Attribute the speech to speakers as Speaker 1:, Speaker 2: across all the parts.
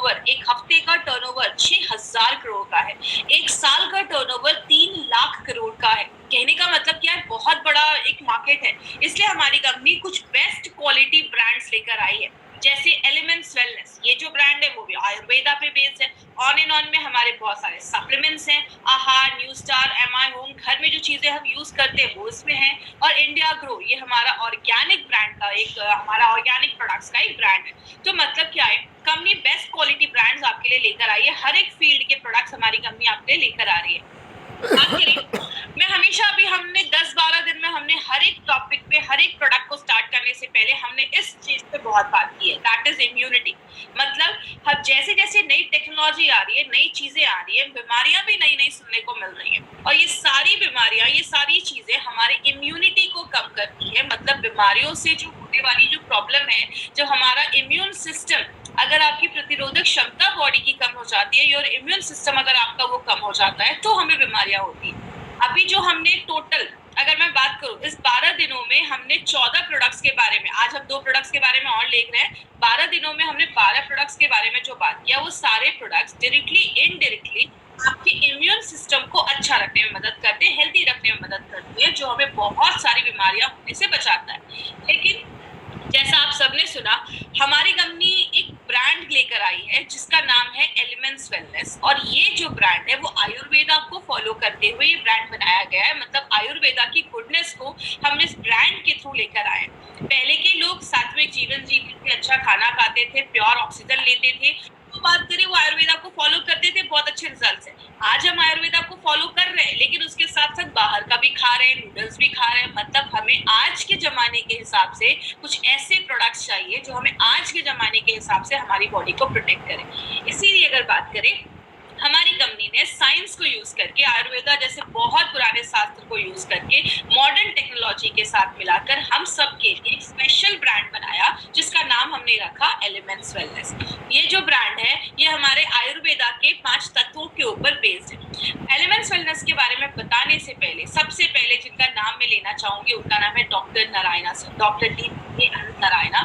Speaker 1: Turnover, एक हफ्ते का टर्नओवर 6,000 करोड़ का है, एक साल का टर्नओवर 3 लाख करोड़ का है। कहने का मतलब क्या है, बहुत बड़ा एक मार्केट है। इसलिए हमारी कंपनी कुछ बेस्ट क्वालिटी ब्रांड्स लेकर आई है, जैसे एलिमेंट्स वेलनेस, ये जो ब्रांड है वो भी आयुर्वेदा पे बेस्ड है। ऑन एंड ऑन में हमारे बहुत सारे सप्लीमेंट्स हैं, आहार, न्यू स्टार, एमआई होम, घर में जो चीजें हम यूज करते हैं वो इसमें है। और इंडिया ग्रो, ये हमारा ऑर्गेनिक ब्रांड का एक हमारा ऑर्गेनिक प्रोडक्ट्स का एक ब्रांड है। तो मतलब क्या है, कंपनी बेस्ट क्वालिटी ब्रांड्स आपके लिए लेकर आई है। हर एक फील्ड के प्रोडक्ट्स हमारी कंपनी आपके लिए लेकर आ रही है। मैं हमेशा अभी हमने 10-12 दिन में हमने हर एक टॉपिक पे, हर एक प्रोडक्ट को स्टार्ट करने से पहले हमने इस चीज पे बहुत बात की है, दैट इज इम्यूनिटी। मतलब हम जैसे जैसे नई टेक्नोलॉजी आ रही है, नई चीजें आ रही है, बीमारियां भी नई नई सुनने को मिल रही हैं, और ये सारी बीमारियां, ये सारी चीजें हमारे इम्यूनिटी को कम करती है। मतलब बीमारियों से जो होने वाली जो प्रॉब्लम है, जो हमारा इम्यून सिस्टम, अगर आपकी प्रतिरोधक क्षमता बॉडी की कम हो जाती है, और इम्यून सिस्टम अगर आपका वो कम हो जाता है, तो हमें बीमारियां होती हैं। अभी जो हमने टोटल, अगर मैं बात करूं, इस 12 दिनों में हमने 14 प्रोडक्ट्स के बारे में, आज हम 2 प्रोडक्ट्स के बारे में और देख रहे हैं, 12 दिनों में हमने 12 प्रोडक्ट्स के बारे में जो बात किया, वो सारे प्रोडक्ट्स डायरेक्टली इनडायरेक्टली आपके इम्यून सिस्टम को अच्छा रखने में मदद करते हैं, हेल्दी रखने में मदद करते हैं, जो हमें बहुत सारी बीमारियां होने से बचाता है। लेकिन जैसा आप सबने सुना, हमारी कंपनी एक ब्रांड लेकर आई है जिसका नाम है एलिमेंट्स वेलनेस, और ये जो ब्रांड है वो आयुर्वेदा को फॉलो करते हुए ये ब्रांड बनाया गया है। मतलब आयुर्वेदा की गुडनेस को हम इस ब्रांड के थ्रू लेकर आए। पहले के लोग सात्विक जीवन जीते थे, अच्छा खाना खाते थे, प्योर ऑक्सीजन लेते थे, तो बात करें वो आयुर्वेदा को फॉलो करते थे, बहुत अच्छे रिजल्ट्स हैं। आज हम आयुर्वेदा को फॉलो कर रहे हैं, लेकिन उसके साथ साथ बाहर का भी खा रहे हैं, नूडल्स भी खा रहे हैं। मतलब हमें आज के जमाने के हिसाब से कुछ ऐसे प्रोडक्ट्स चाहिए जो हमें आज के जमाने के हिसाब से हमारी बॉडी को प्रोटेक्ट करें। इसीलिए अगर बात करें, हमारी कंपनी ने साइंस को यूज करके, आयुर्वेदा जैसे बहुत पुराने शास्त्र को यूज करके, मॉडर्न टेक्नोलॉजी के साथ मिलाकर हम सब के लिए एक स्पेशल ब्रांड बनाया, जिसका नाम हमने रखा एलिमेंट्स वेलनेस। ये जो ब्रांड है, ये हमारे आयुर्वेदा के 5 तत्वों के ऊपर बेस्ड है। एलिमेंट्स वेलनेस के बारे में बताने से पहले, सबसे पहले जिनका नाम मैं लेना चाहूंगी, उनका नाम है doctor Narayana sir, doctor D Narayana.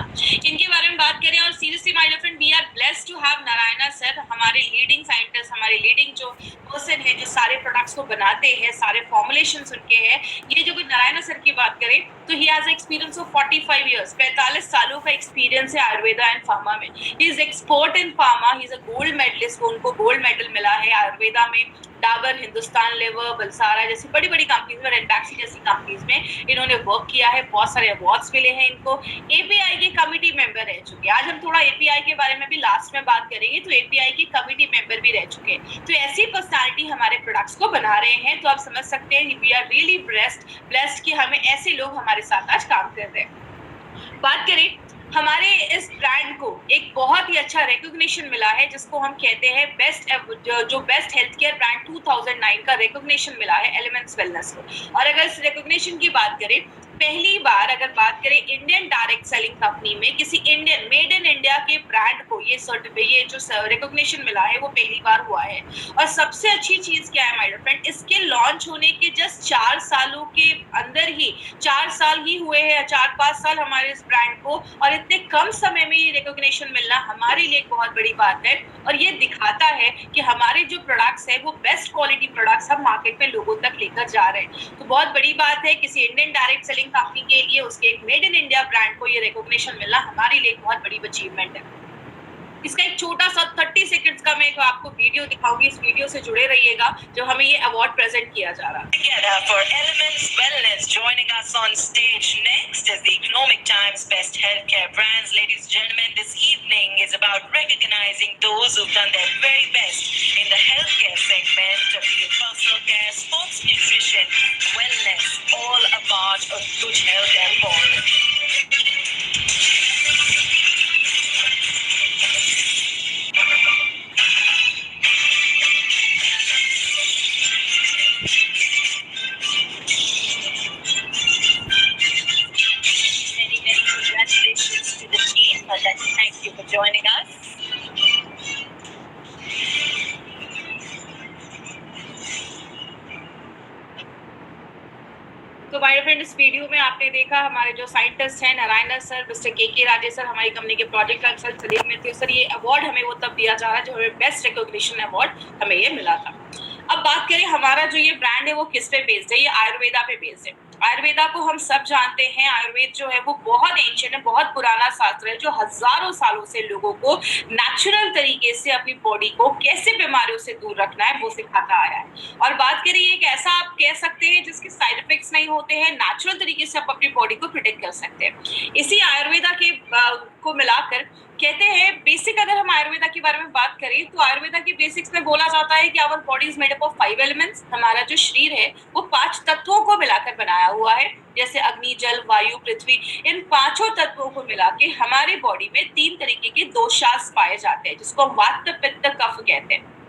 Speaker 1: इनके बारे में बात करें, और seriously my dear friend, we are blessed to have Narayana sir, हमारे लीडिंग साइंटिस्ट, हमारे लीडिंग जो पर्सन है, जो सारे प्रोडक्ट्स को बनाते हैं, सारे फॉर्मुलेशंस उनके हैं। ये जो नारायणा सर की बात करें, तो he has experience of 45 years, 45 सालों का एक्सपीरियंस है आयुर्वेदा एंड फार्मा में। He is expert in pharma, he is a gold medallist, उनको गोल्ड मेडल मिला है आयुर्वेदा में। डाबर, हिंदुस्तान लेवर, बलसारा जैसी बड़ी बड़ी कंपनीज में, रेंटैक्सी जैसी कंपनीज में इन्होंने वर्क किया है, बहुत सारे अवार्ड्स मिले हैं इनको। एपीआई के कमिटी मेंबर रह चुके हैं। आज हम थोड़ा एपीआई के बारे में भी लास्ट में बात करेंगे, तो एपीआई के कमिटी मेंबर भी रह चुके हैं। तो ऐसी पर्सनालिटी हमारे प्रोडक्ट्स को बना रहे हैं, तो आप समझ सकते हैं वी आर रियली ब्लेस्ड कि हमें ऐसे लोग हमारे साथ आज काम कर रहे हैं। बात करें, हमारे इस ब्रांड को एक बहुत ही अच्छा रिकॉग्निशन मिला है, जिसको हम कहते हैं जो बेस्ट हेल्थ केयर ब्रांड 2009 का रिकॉग्निशन मिला है एलिमेंट्स वेलनेस को। और अगर इस रिकॉग्निशन की बात करें, पहली बार अगर बात करें इंडियन डायरेक्ट सेलिंग कंपनी में किसी इंडियन मेड इन इंडिया के ब्रांड को ये जो रिकॉग्निशन मिला है, वो पहली बार हुआ है। और सबसे अच्छी चीज क्या है माय डियर फ्रेंड, इसके लॉन्च होने के जस्ट 4 सालों के अंदर ही, 4 साल ही हुए हैं, 4-5 साल हमारे इस ब्रांड को, और इतने कम समय में ये रिकॉग्निशन मिलना हमारे लिए एक बहुत बड़ी बात है। और ये दिखाता है कि हमारे जो प्रोडक्ट्स है वो बेस्ट क्वालिटी प्रोडक्ट्स हम मार्केट में लोगों तक लेकर जा रहे हैं। तो बहुत बड़ी बात है, किसी इंडियन डायरेक्ट सेलिंग कंपनी के लिए उसके एक मेड इन इंडिया ब्रांड को ये रिकॉग्निशन मिलना हमारे लिए एक बहुत बड़ी अचीवमेंट है। इसका एक छोटा सा 30 सेकंड्स का मैं आपको वीडियो दिखाऊंगी, इस वीडियो से जुड़े रहिएगा, जो हमें ये अवार्ड प्रेजेंट किया जा रहा है।
Speaker 2: Together for Elements Wellness, joining us on stage next is the Economic Times Best Healthcare Brands. Ladies and gentlemen, this evening is about recognizing those who've done their very best in the healthcare segment of the personal care, sports nutrition, wellness, all a part of good health and all. Congratulations to the team. Thank you for joining us.
Speaker 1: तो my friend, इस video में आपने देखा हमारे जो scientist हैं Narayan sir, mister के Rajesh sir, हमारी कंपनी के project consultant Salim Mittal sir, ये अवार्ड हमें वो तब दिया जा रहा है जो हमें बेस्ट रिकॉग्निशन अवार्ड हमें ये मिला था। अब बात करें हमारा जो ये ब्रांड है वो किस पे बेस्ड है, ये आयुर्वेदा पे बेस्ड है। आयुर्वेदा को हम सब जानते हैं, आयुर्वेद जो है वो बहुत एंशिएंट है, बहुत पुराना शास्त्र है जो हजारों सालों से लोगों को नेचुरल तरीके से अपनी बॉडी को कैसे बीमारियों से दूर रखना है वो सिखाता आया है। और बात करें एक ऐसा आप कह सकते हैं जिसके साइड इफेक्ट्स नहीं होते हैं, नेचुरल तरीके से आप अपनी बॉडी को प्रोटेक्ट कर सकते हैं। इसी आयुर्वेदा के को मिलाकर कहते हैं बेसिक, अगर हम आयुर्वेदा के बारे में बात करें तो आयुर्वेदा की बेसिक्स में बोला जाता है कि our body is made up of 5 elements. हमारा जो शरीर है वो 5 तत्वों को मिलाकर बनाया हुआ है, जैसे अग्नि, जल, वायु, पृथ्वी। इन 5 तत्वों को मिला के हमारी बॉडी में 3 तरीके के दोषास पाए जाते हैं जिसको हम वात, पित्त, कफ कहते हैं।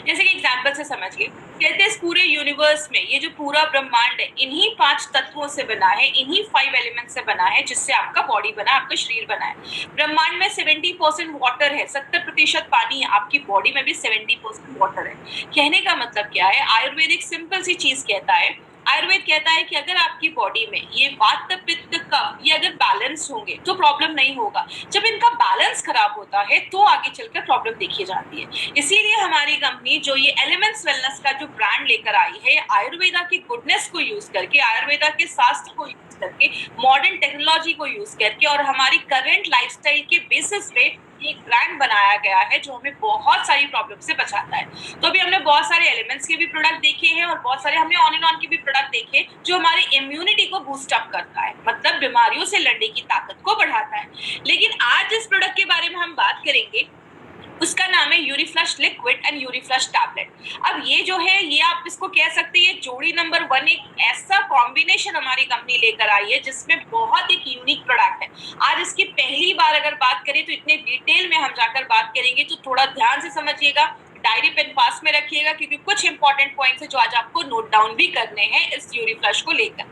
Speaker 1: जैसे कि एग्जाम्पल से समझिए, कहते हैं इस पूरे यूनिवर्स में ये जो पूरा ब्रह्मांड है इन्हीं 5 तत्वों से बना है, इन्हीं 5 एलिमेंट से बना है जिससे आपका बॉडी बना, आपका शरीर बना है। ब्रह्मांड में 70% वाटर है, 70% पानी है, आपकी बॉडी में भी 70% वाटर है। कहने का मतलब क्या है, आयुर्वेद एक सिंपल सी चीज कहता है। आयुर्वेद कहता है कि अगर आपकी बॉडी में ये वात, पित्त, कफ ये अगर बैलेंस होंगे तो प्रॉब्लम नहीं होगा। जब इनका बैलेंस खराब होता है तो आगे चलकर प्रॉब्लम देखी जाती है। इसीलिए हमारी कंपनी जो ये एलिमेंट्स वेलनेस का जो ब्रांड लेकर आई है, आयुर्वेदा की गुडनेस को यूज करके, आयुर्वेदा के शास्त्र को यूज करके, मॉडर्न टेक्नोलॉजी को यूज करके और हमारी करंट लाइफस्टाइल के बेसिस पे एक ब्रांड बनाया गया है जो हमें बहुत सारी प्रॉब्लम से बचाता है। तो अभी हमने बहुत सारे एलिमेंट्स के भी प्रोडक्ट देखे हैं और बहुत सारे हमने ऑन एंड ऑन के भी प्रोडक्ट देखे जो हमारी इम्यूनिटी को बूस्ट अप करता है, मतलब बीमारियों से लड़ने की ताकत को बढ़ाता है। लेकिन आज जिस प्रोडक्ट के बारे में हम बात करेंगे उसका नाम है यूरीफ्लश लिक्विड एंड यूरीफ्लश टैबलेट। अब ये जो है ये आप इसको कह सकते हैं जोड़ी नंबर 1, एक ऐसा कॉम्बिनेशन हमारी कंपनी लेकर आई है जिसमें बहुत एक यूनिक प्रोडक्ट है। आज इसकी पहली बार अगर बात करें तो इतने डिटेल में हम जाकर बात करेंगे, तो थोड़ा ध्यान से समझिएगा, डायरी पेन पास में रखिएगा क्योंकि कुछ इंपॉर्टेंट पॉइंट्स है जो आज आपको नोट डाउन भी करने हैं इस यूरीफ्लश को लेकर।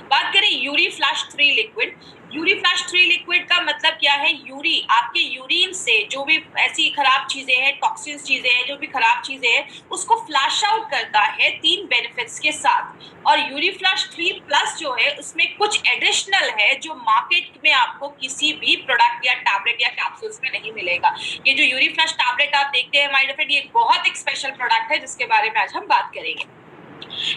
Speaker 1: बात करें यूरीफ्लश 3 लिक्विड। यूरीफ्लश 3 लिक्विड का मतलब क्या है, यूरी आपके यूरिन से जो भी ऐसी खराब चीजें हैं, टॉक्सिन्स चीजें हैं, जो भी खराब चीजें हैं उसको फ्लैश आउट करता है 3 बेनिफिट्स के साथ। और यूरीफ्लश 3 प्लस जो है उसमें कुछ एडिशनल है जो मार्केट में आपको किसी भी प्रोडक्ट या टैबलेट या कैप्सूल्स में नहीं मिलेगा। ये जो यूरीफ्लश टैबलेट आप देखते हैं माय डियर फ्रेंड, ये बहुत एक स्पेशल प्रोडक्ट है जिसके बारे में आज हम बात करेंगे।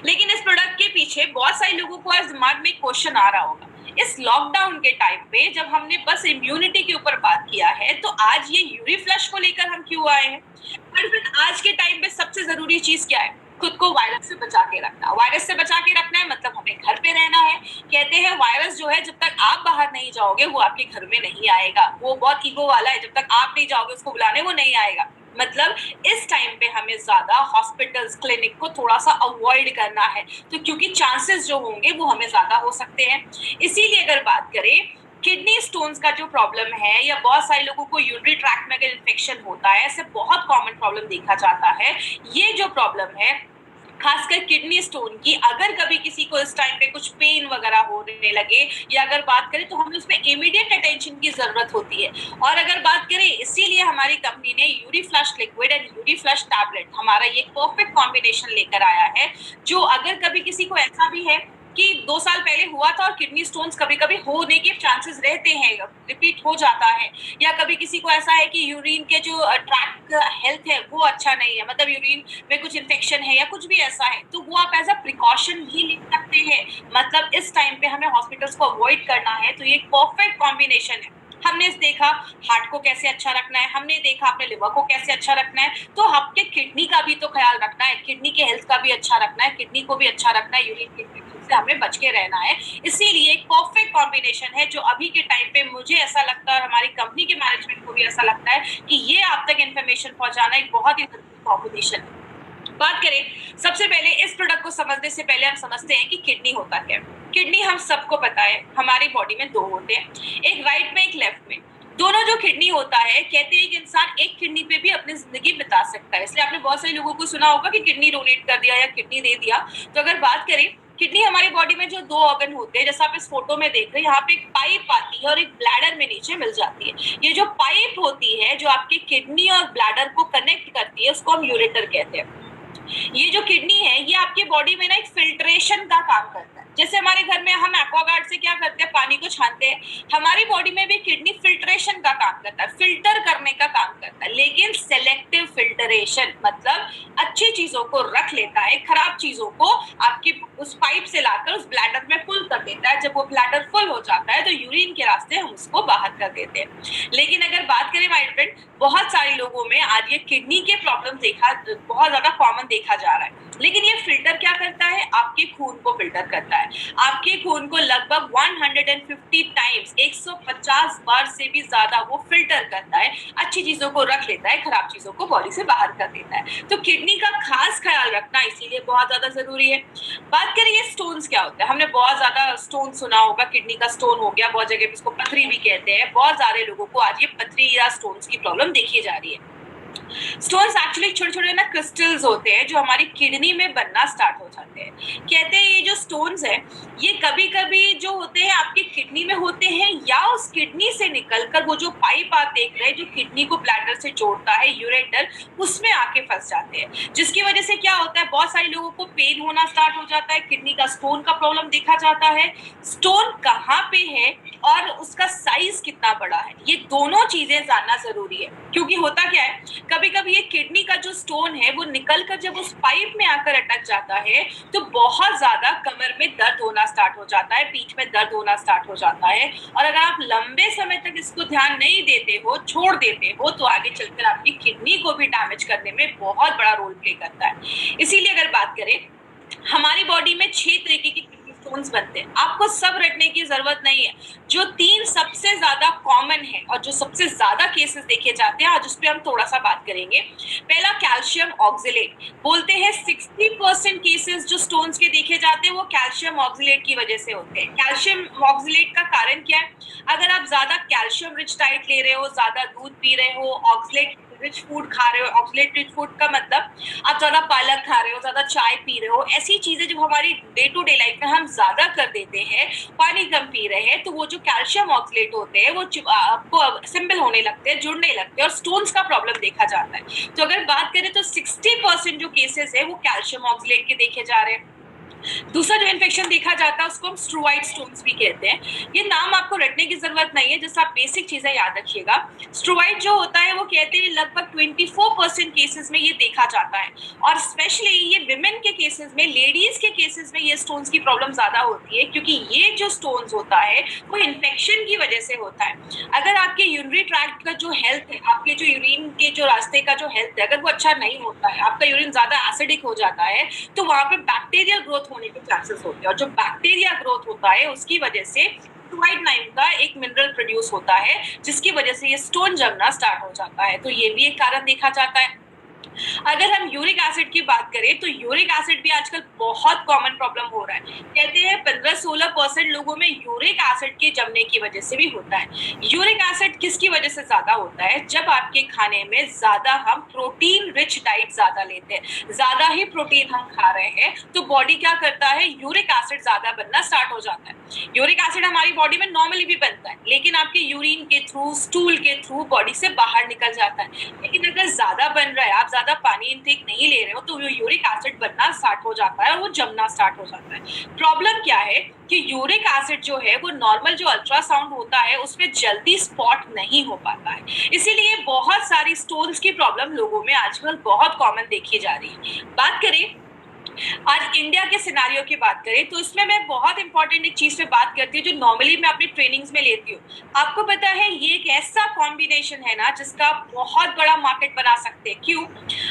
Speaker 1: लेकिन इस प्रोडक्ट के पीछे बहुत सारे लोगों को आज दिमाग में क्वेश्चन आ रहा होगा, इस लॉकडाउन के टाइम पे जब हमने बस इम्यूनिटी के ऊपर बात किया है तो आज ये यूरीफ्लश को लेकर हम क्यों आए हैं। पर फिर आज के टाइम पे सबसे जरूरी चीज क्या है, खुद को वायरस से बचा के रखना। वायरस से बचा के रखना है मतलब हमें घर पे रहना है। कहते हैं वायरस जो है जब तक आप बाहर नहीं जाओगे वो आपके घर में नहीं आएगा, वो बहुत ईगो वाला है, जब तक आप नहीं जाओगे उसको बुलाने वो नहीं आएगा। मतलब इस टाइम पे हमें ज्यादा हॉस्पिटल्स, क्लिनिक को थोड़ा सा अवॉइड करना है, तो क्योंकि चांसेस जो होंगे वो हमें ज्यादा हो सकते हैं। इसीलिए अगर बात करें किडनी स्टोन्स का जो प्रॉब्लम है या बहुत सारे लोगों को यूरिनरी ट्रैक्ट में अगर इन्फेक्शन होता है, ऐसे बहुत कॉमन प्रॉब्लम देखा जाता है। ये जो प्रॉब्लम है खासकर किडनी स्टोन की, अगर कभी किसी को इस टाइम पे कुछ पेन वगैरह होने लगे या अगर बात करें तो हमें उसमें इमीडिएट अटेंशन की जरूरत होती है। और अगर बात करें इसीलिए हमारी कंपनी ने यूरीफ्लश लिक्विड एंड यूरीफ्लश टैबलेट हमारा ये परफेक्ट कॉम्बिनेशन लेकर आया है, जो अगर कभी किसी को ऐसा भी है कि 2 साल पहले हुआ था और किडनी स्टोन्स कभी कभी होने के चांसेस रहते हैं, रिपीट हो जाता है, या कभी किसी को ऐसा है कि यूरिन के जो ट्रैक हेल्थ है वो अच्छा नहीं है, मतलब यूरिन में कुछ इन्फेक्शन है या कुछ भी ऐसा है, तो वो आप एज अ प्रिकॉशन भी ले सकते हैं। मतलब इस टाइम पे हमें हॉस्पिटल्स को अवॉइड करना है तो ये एक परफेक्ट कॉम्बिनेशन है। हमने देखा हार्ट को कैसे अच्छा रखना है, हमने देखा अपने लिवर को कैसे अच्छा रखना है, तो आपके किडनी का भी तो ख्याल रखना है, किडनी के हेल्थ का भी अच्छा रखना है, किडनी को भी अच्छा रखना है, यूरिन के इन्फेक्शन से हमें बच के रहना है। इसीलिए एक परफेक्ट कॉम्बिनेशन है जो अभी के टाइम पे मुझे ऐसा लगता है और हमारी कंपनी के मैनेजमेंट को भी ऐसा लगता है कि ये आप तक इन्फॉर्मेशन पहुंचाना एक बहुत ही जरूरी कॉम्बिनेशन है। बात करें सबसे पहले इस प्रोडक्ट को समझने से पहले हम समझते हैं कि किडनी होता क्या है। किडनी हम सबको पता है हमारी बॉडी में 2 होते हैं, एक राइट में एक लेफ्ट में। दोनों जो किडनी होता है, कहते हैं कि इंसान एक किडनी पे भी अपनी जिंदगी बिता सकता है। इसलिए आपने बहुत सारे लोगों को सुना होगा कि किडनी डोनेट कर दिया या किडनी दे दिया। तो अगर बात करें किडनी हमारी बॉडी में जो 2 ऑर्गन होते हैं, जैसा आप इस फोटो में देख रहे हैं, यहाँ पे एक पाइप आती है और एक ब्लैडर में नीचे मिल जाती है। ये जो पाइप होती है जो आपके किडनी और ब्लैडर को कनेक्ट करती है उसको हम यूरेटर कहते हैं। ये जो किडनी है ये आपके बॉडी में ना एक फिल्ट्रेशन का काम करता है। जैसे हमारे घर में हम एक्वागार्ड से क्या करते हैं, पानी को छानते हैं, हमारी बॉडी में भी किडनी फिल्ट्रेशन का काम करता है, फिल्टर करने का काम करता है, लेकिन सेलेक्टिव फिल्टरेशन मतलब अच्छी चीजों को रख लेता है, खराब चीजों को आपके उस पाइप से लाकर उस ब्लैडर में फुल कर देता है। जब वो ब्लैडर फुल हो जाता है तो यूरिन के रास्ते हम उसको बाहर कर देते हैं। लेकिन अगर बात करें माय फ्रेंड, बहुत सारे लोगों में आज ये किडनी के प्रॉब्लम बहुत ज्यादा कॉमन देखा जा रहा है। लेकिन ये फिल्टर क्या करता है, आपके खून को फिल्टर करता है। आपके खून को लगभग 150 टाइम्स 150 बार से भी ज्यादा वो फिल्टर करता है, अच्छी चीजों को रख लेता है, खराब चीजों को बॉडी से बाहर कर देता है। तो किडनी का खास ख्याल रखना इसीलिए बहुत ज्यादा जरूरी है। बात करें ये स्टोन्स क्या होता है, हमने बहुत ज्यादा स्टोन सुना होगा, किडनी का स्टोन हो गया, बहुत जगह पे इसको पथरी भी कहते हैं। बहुत सारे लोगों को आज ये पथरी या स्टोन्स की प्रॉब्लम देखी जा रही है। स्टोन्स एक्चुअली छोटे छोटे ना क्रिस्टल्स होते हैं जो हमारी किडनी में बनना स्टार्ट हो जाते हैं। कहते हैं ये जो स्टोन्स है ये कभी कभी जो होते हैं आपकी किडनी में होते हैं, या उस किडनी से निकलकर वो जो पाइप आप देख रहे हैं जो किडनी को ब्लैडर से जोड़ता है, यूरेटर, उसमें आके फंस जाते हैं। जिसकी वजह से क्या होता है, बहुत सारे लोगों को पेन होना स्टार्ट हो जाता है, किडनी का स्टोन का प्रॉब्लम देखा जाता है। स्टोन कहाँ पे है और उसका साइज कितना बड़ा है, ये दोनों चीजें जानना जरूरी है। क्योंकि होता क्या है, कभी कभी ये किडनी का जो स्टोन है वो निकलकर जब उस पाइप में आकर अटक जाता है तो बहुत ज्यादा कमर में दर्द होना स्टार्ट हो जाता है, पीठ में दर्द होना स्टार्ट हो जाता है। और अगर आप लंबे समय तक इसको ध्यान नहीं देते हो, छोड़ देते हो, तो आगे चलकर आपकी किडनी को भी डैमेज करने में बहुत बड़ा रोल प्ले करता है। इसीलिए अगर बात करें, हमारी बॉडी में 6 तरीके की स्टोन्स बनते हैं। आपको सब रटने की जरूरत नहीं है। जो 3 सबसे ज्यादा कॉमन है और जो सबसे ज्यादा केसेस देखे जाते हैं, आज उस पर हम थोड़ा सा बात करेंगे। पहला कैल्शियम ऑक्सलेट। बोलते हैं 60% केसेस जो स्टोन्स के देखे जाते हैं वो कैल्शियम ऑक्सलेट की वजह से होते हैं। कैल्शियम ऑक्सलेट का कारण क्या है, अगर आप ज्यादा कैल्शियम रिच डाइट ले रहे हो, ज्यादा दूध पी रहे हो, ऑक्सलेट रिच फूड खा रहे हो, ऑक्सलेट रिच फूड का मतलब आप ज्यादा पालक खा रहे हो, ज्यादा चाय पी रहे हो, ऐसी चीजें जब हमारी डे टू डे लाइफ में हम ज्यादा कर देते हैं, पानी कम पी रहे हैं, तो वो जो कैल्शियम ऑक्सलेट होते हैं वो आपको सिंपल होने लगते हैं, जुड़ने लगते हैं और स्टोन्स का प्रॉब्लम देखा जाता है। तो अगर बात करें तो 60% जो केसेस है वो कैल्शियम ऑक्सलेट के देखे जा रहे हैं। दूसरा जो इन्फेक्शन देखा जाता है उसको हम स्ट्रोइड स्टोन्स भी कहते हैं। ये नाम आपको रटने की जरूरत नहीं है, जैसे आप बेसिक चीजें याद रखिएगा। स्ट्रोइड जो होता है वो कहते हैं लगभग 24% केसेस में ये देखा जाता है, और स्पेशली ये विमेन के केसेस में, लेडीज के केसेस में ये स्टोन्स की प्रॉब्लम ज्यादा होती है, क्योंकि ये जो स्टोन्स होता है वो इन्फेक्शन की वजह से होता है। अगर आपके यूरिनरी ट्रैक्ट का जो हेल्थ है, आपके जो यूरिन के जो रास्ते का जो हेल्थ है, अगर वो अच्छा नहीं होता है, आपका यूरिन ज्यादा एसिडिक हो जाता है, तो वहां पे बैक्टीरियल ग्रोथ होने के चांसेस होते हैं। और जो बैक्टीरिया ग्रोथ होता है उसकी वजह से स्ट्रोइड नाम का एक मिनरल प्रोड्यूस होता है, जिसकी वजह से ये स्टोन जमना स्टार्ट हो जाता है। तो ये भी एक कारण देखा जाता है। अगर हम यूरिक एसिड की बात करें तो यूरिक एसिड भी आजकल बहुत कॉमन प्रॉब्लम हो रहा है। कहते हैं 15-16% लोगों में यूरिक एसिड के जमने की वजह से भी होता है। यूरिक एसिड किसकी वजह से ज्यादा होता है, जब आपके खाने में ज्यादा हम प्रोटीन रिच डाइट ज्यादा लेते हैं, ज्यादा ही प्रोटीन हम खा रहे हैं, तो बॉडी क्या करता है, यूरिक एसिड ज्यादा बनना स्टार्ट हो जाता है। यूरिक एसिड हमारी बॉडी में नॉर्मली भी बनता है, लेकिन आपके यूरिन के थ्रू, स्टूल के थ्रू बॉडी से बाहर निकल जाता है। लेकिन अगर ज्यादा बन रहा है, आप ज्यादा पानी इनटेक नहीं ले रहे हो, तो यूरिक एसिड बनना स्टार्ट हो जाता है और वो जमना स्टार्ट हो जाता है। प्रॉब्लम क्या है कि यूरिक एसिड जो है वो नॉर्मल जो अल्ट्रासाउंड होता है उसमें जल्दी स्पॉट नहीं हो पाता है, इसीलिए बहुत सारी स्टोन्स की प्रॉब्लम लोगों में आजकल बहुत कॉमन देखी जा रही है। बात करें आज इंडिया के सिनारियो की बात करें तो इसमें मैं बहुत इंपॉर्टेंट एक चीज पे बात करती हूँ जो नॉर्मली मैं अपनी ट्रेनिंग्स में लेती हूँ। आपको पता है ये एक ऐसा कॉम्बिनेशन है ना जिसका बहुत बड़ा मार्केट बना सकते हैं। क्यों?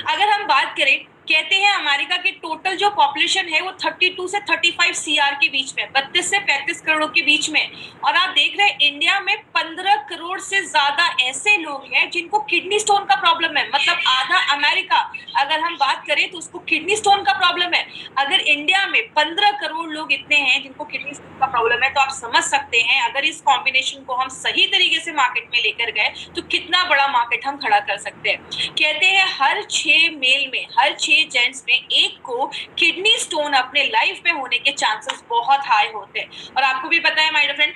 Speaker 1: अगर हम बात करें, कहते हैं अमेरिका के टोटल जो पॉपुलेशन है वो 32 से 35 सीआर के बीच में, 32 से 35 करोड़ के बीच में, और आप देख रहे हैं इंडिया में 15 करोड़ से ज्यादा ऐसे लोग हैं जिनको किडनी स्टोन का प्रॉब्लम है। मतलब आधा अमेरिका अगर हम बात करें तो उसको किडनी स्टोन का प्रॉब्लम है। अगर इंडिया में 15 करोड़ लोग इतने हैं जिनको किडनी स्टोन का प्रॉब्लम है, तो आप समझ सकते हैं अगर इस कॉम्बिनेशन को हम सही तरीके से मार्केट में लेकर गए तो कितना बड़ा मार्केट हम खड़ा कर सकते हैं। कहते हैं हर 6 मेल में, हर 6 जेंट्स में एक को किडनी स्टोन अपने लाइफ में होने के चांसेस बहुत हाई होते हैं। और आपको भी पता है माय डियर फ्रेंड,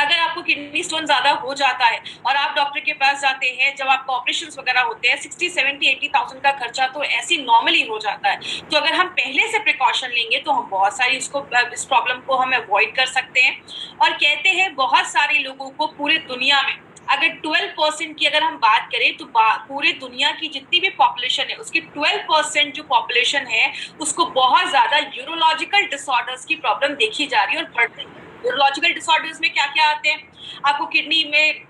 Speaker 1: अगर आपको किडनी स्टोन ज्यादा हो जाता है और आप डॉक्टर के पास जाते हैं, जब आपको ऑपरेशंस वगैरह होते हैं 60, 70, 80,000 का खर्चा तो ऐसी नॉर्मली हो जाता है। तो अगर हम पहले से प्रिकॉशन लेंगे तो हम बहुत सारी इस प्रॉब्लम को हम अवॉइड कर सकते हैं। और कहते हैं बहुत सारे लोगों को पूरे दुनिया में अगर 12% की अगर हम बात करें तो पूरे दुनिया की जितनी भी पॉपुलेशन है उसकी 12% जो पॉपुलेशन है उसको बहुत ज्यादा यूरोलॉजिकल डिसऑर्डर्स की प्रॉब्लम देखी जा रही है और बढ़ रही है। यूरोलॉजिकल डिसऑर्डर्स में क्या क्या आते हैं? आपको किडनी में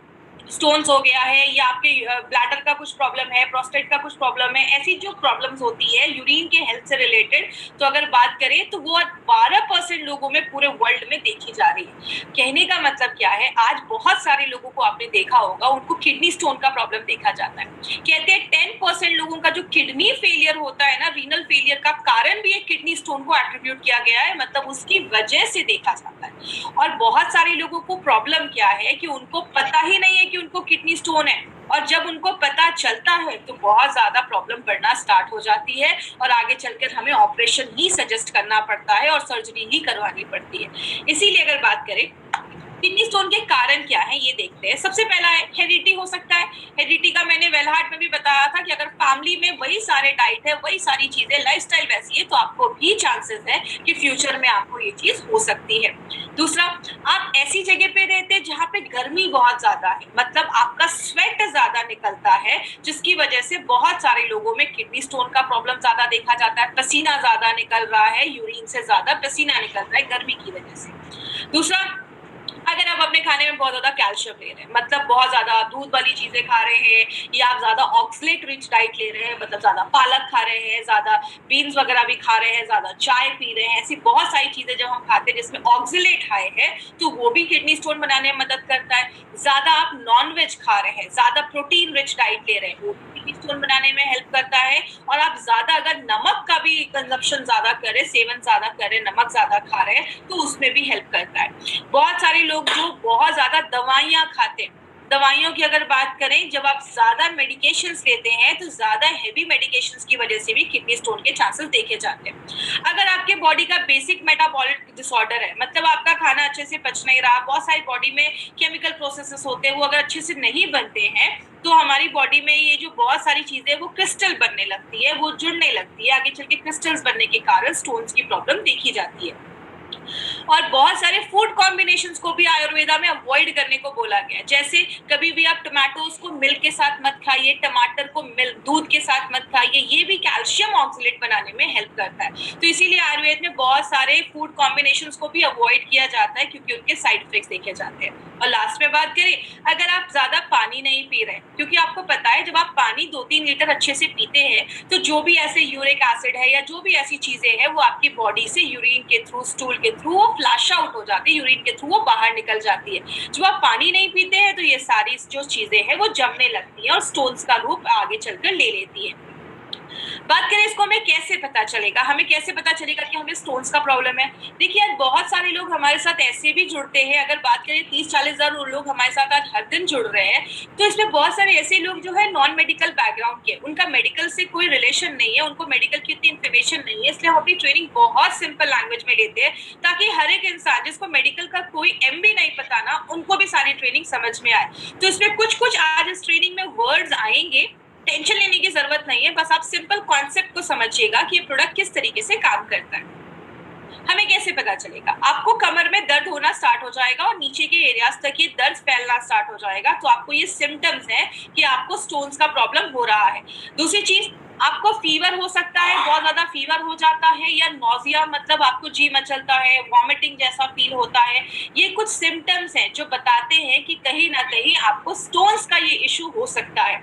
Speaker 1: स्टोन्स हो गया है, या आपके ब्लैडर का कुछ प्रॉब्लम है, प्रोस्टेट का कुछ प्रॉब्लम है, ऐसी जो प्रॉब्लम्स होती है यूरिन के हेल्थ से रिलेटेड, तो अगर बात करें तो वो 12% लोगों में पूरे वर्ल्ड में देखी जा रही है। कहने का मतलब क्या है, आज बहुत सारे लोगों को आपने देखा होगा उनको किडनी स्टोन का प्रॉब्लम देखा जाता है। कहते हैं 10% लोगों का जो किडनी फेलियर होता है ना, रीनल फेलियर का कारण भी एक किडनी स्टोन को एट्रीब्यूट किया गया है, मतलब उसकी वजह से देखा जाता है। और बहुत सारे लोगों को प्रॉब्लम क्या है कि उनको पता ही नहीं है कि उनको किडनी स्टोन है, और जब उनको पता चलता है तो बहुत ज्यादा प्रॉब्लम बढ़ना स्टार्ट हो जाती है और आगे चलकर हमें ऑपरेशन ही सजेस्ट करना पड़ता है और सर्जरी ही करवानी पड़ती है। इसीलिए अगर बात करें किडनी स्टोन के कारण क्या है ये देखते हैं। सबसे पहला है हेरिडिटी हो सकता है। हेरिडिटी का मैंने वेलहार्ट में भी बताया था कि अगर फैमिली में वही सारे डाइट है, वही सारी चीजें, लाइफस्टाइल वैसी है, तो आपको भी चांसेस है कि फ्यूचर में आपको ये चीज हो सकती है। दूसरा, आप ऐसी जगह पे रहते हैं जहाँ पे गर्मी बहुत ज्यादा है, मतलब आपका स्वेट ज्यादा निकलता है, जिसकी वजह से बहुत सारे लोगों में किडनी स्टोन का प्रॉब्लम ज्यादा देखा जाता है। पसीना ज्यादा निकल रहा है, यूरिन से ज्यादा पसीना निकल रहा है गर्मी की वजह से। दूसरा, अगर आप अपने खाने में बहुत ज्यादा कैल्शियम ले रहे हैं, मतलब बहुत ज्यादा दूध वाली चीजें खा रहे हैं, या आप ज्यादा ऑक्सलेट रिच डाइट ले रहे हैं, मतलब ज्यादा पालक खा रहे हैं, ज्यादा बीन्स वगैरह भी खा रहे हैं, ज्यादा चाय पी रहे हैं, ऐसी बहुत सारी चीजें जब हम खाते हैं जिसमें ऑक्सलेट हाई है तो वो भी किडनी स्टोन बनाने में मदद करता है। ज्यादा आप नॉन वेज खा रहे हैं, ज्यादा प्रोटीन रिच डाइट ले रहे हैं, वो किडनी स्टोन बनाने में हेल्प करता है। और आप ज्यादा अगर नमक का भी कंजप्शन ज्यादा करें, सेवन ज्यादा करें, नमक ज्यादा खा रहे हैं, तो उसमें भी हेल्प करता है। बहुत सारे लोग जो बहुत ज्यादा दवाइयां खाते हैं, दवाइयों की अगर बात करें, जब आप ज्यादा मेडिकेशंस लेते हैं तो ज्यादा हेवी मेडिकेशंस की वजह से भी किडनी स्टोन के चांसेस देखे जाते हैं। अगर आपके बॉडी का बेसिक मेटाबॉलिक डिसऑर्डर है, मतलब आपका खाना अच्छे से पच नहीं रहा, बहुत सारी बॉडी में केमिकल प्रोसेसेस होते हैं, वो अगर अच्छे से नहीं बनते हैं तो हमारी बॉडी में ये जो बहुत सारी चीजें वो क्रिस्टल बनने लगती है, वो जुड़ने लगती है, आगे चल के क्रिस्टल्स बनने के कारण स्टोन्स की प्रॉब्लम देखी जाती है। और बहुत सारे फूड कॉम्बिनेशंस को भी आयुर्वेदा में अवॉइड करने को बोला गया है। जैसे कभी भी आप टमाटोज को मिल्क के साथ मत खाइए, टमाटर को मिल्क दूध के साथ मत खाइए, ये भी कैल्शियम ऑक्सलेट बनाने में हेल्प करता है। तो इसीलिए आयुर्वेद में बहुत सारे फूड कॉम्बिनेशंस को भी अवॉइड किया जाता है क्योंकि उनके साइड इफेक्ट्स देखे जाते हैं। और लास्ट में बात करें, अगर आप ज्यादा पानी नहीं पी रहे, क्योंकि आपको पता है जब आप पानी 2-3 लीटर अच्छे से पीते हैं तो जो भी ऐसे यूरिक एसिड है या जो भी ऐसी चीजें हैं वो आपकी बॉडी से यूरिन के थ्रू, स्टूल के थ्रू वो फ्लैश आउट हो जाती है, यूरिन के थ्रू वो बाहर निकल जाती है। जब आप पानी नहीं पीते हैं तो ये सारी जो चीजें हैं वो जमने लगती है और स्टोन्स का रूप आगे चलकर ले लेती है। बात करें इसको हमें कैसे पता चलेगा, हमें कैसे पता चलेगा कि हमें स्टोन्स का प्रॉब्लम है? देखिए, आज बहुत सारे लोग हमारे साथ ऐसे भी जुड़ते हैं, अगर बात करें 30-40 हजार लोग हमारे साथ आज हर दिन जुड़ रहे हैं, तो इसमें बहुत सारे ऐसे लोग जो है नॉन मेडिकल बैकग्राउंड के, उनका मेडिकल से कोई रिलेशन नहीं है, उनको मेडिकल की इतनी इन्फॉर्मेशन नहीं है, इसलिए हम अपनी ट्रेनिंग बहुत सिंपल लैंग्वेज में लेते हैं ताकि हर एक इंसान जिसको मेडिकल का कोई एम भी नहीं पता ना, उनको भी सारी ट्रेनिंग समझ में आए। तो इसमें कुछ आज इस ट्रेनिंग में वर्ड्स आएंगे, टेंशन लेने की जरूरत नहीं है, बस आप सिंपल कॉन्सेप्ट को समझिएगा कि ये प्रोडक्ट किस तरीके से काम करता है। हमें कैसे पता चलेगा? आपको कमर में दर्द होना स्टार्ट हो जाएगा और नीचे के एरियाज तक ये दर्द फैलना स्टार्ट हो जाएगा, तो आपको ये सिम्टम्स है कि आपको स्टोन्स का प्रॉब्लम हो रहा है। दूसरी चीज, आपको फीवर हो सकता है, बहुत ज्यादा फीवर हो जाता है, या नोजिया, मतलब आपको जी मचलता है, वॉमिटिंग जैसा फील होता है। ये कुछ सिम्टम्स हैं जो बताते हैं कि कहीं ना कहीं आपको स्टोन्स का ये इशू हो सकता है।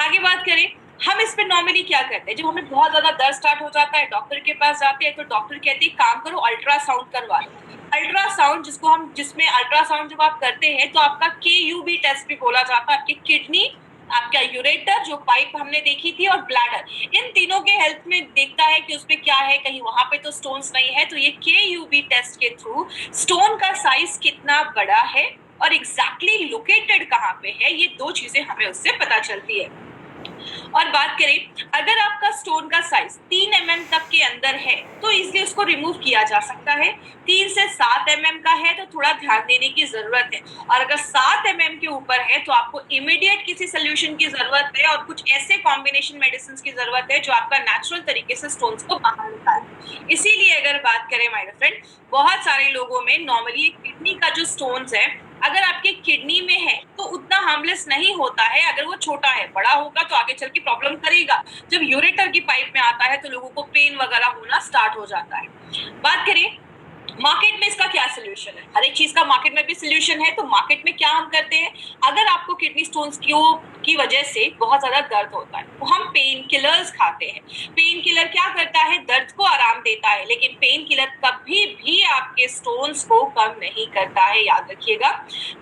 Speaker 1: आगे बात करें, हम इस पे नॉर्मली क्या करते हैं, जब हमें बहुत ज्यादा दर्द स्टार्ट हो जाता है, डॉक्टर के पास जाते हैं तो डॉक्टर कहते हैं काम करो, अल्ट्रासाउंड करवा लो। अल्ट्रासाउंड जिसमें अल्ट्रासाउंड जब आप करते हैं तो आपका KUB टेस्ट भी बोला जाता है, आपकी किडनी, आपका यूरेटर जो पाइप हमने देखी थी, और ब्लैडर, इन तीनों के हेल्थ में देखता है कि उसमें क्या है, कहीं वहां पे तो स्टोन्स नहीं है। तो ये KUB टेस्ट के थ्रू स्टोन का साइज कितना बड़ा है और एग्जैक्टली लोकेटेड कहाँ पे है, ये दो चीजें हमें उससे पता चलती है। और बात करें, अगर आपका स्टोन का साइज 3 mm तक के अंदर है तो इजीली उसको रिमूव किया जा सकता है। 3 से 7 mm का है तो थोड़ा ध्यान देने की जरूरत है, और अगर 7 mm के ऊपर है तो आपको इमीडिएट किसी सोल्यूशन की जरूरत है और कुछ ऐसे कॉम्बिनेशन मेडिसिन की जरूरत है जो आपका नेचुरल तरीके से स्टोन्स को बाहर निकाले। इसीलिए अगर बात करें माय फ्रेंड, बहुत सारे लोगों में नॉर्मली किडनी का जो स्टोन्स है, अगर आपके किडनी में है तो उतना हार्मलेस नहीं होता है अगर वो छोटा है। बड़ा होगा तो आगे चल के प्रॉब्लम करेगा। जब यूरेटर की पाइप में आता है तो लोगों को पेन वगैरह होना स्टार्ट हो जाता है। बात करें मार्केट में इसका क्या सोल्यूशन है, हर एक चीज का मार्केट में भी सोल्यूशन है। तो मार्केट में क्या हम करते हैं, अगर आपको किडनी स्टोन्स की वजह से बहुत ज्यादा दर्द होता है तो हम पेन किलर्स खाते हैं। पेन किलर क्या करता है, दर्द को आराम देता है, लेकिन पेन किलर कभी भी आपके स्टोन्स को कम नहीं करता है, याद रखिएगा।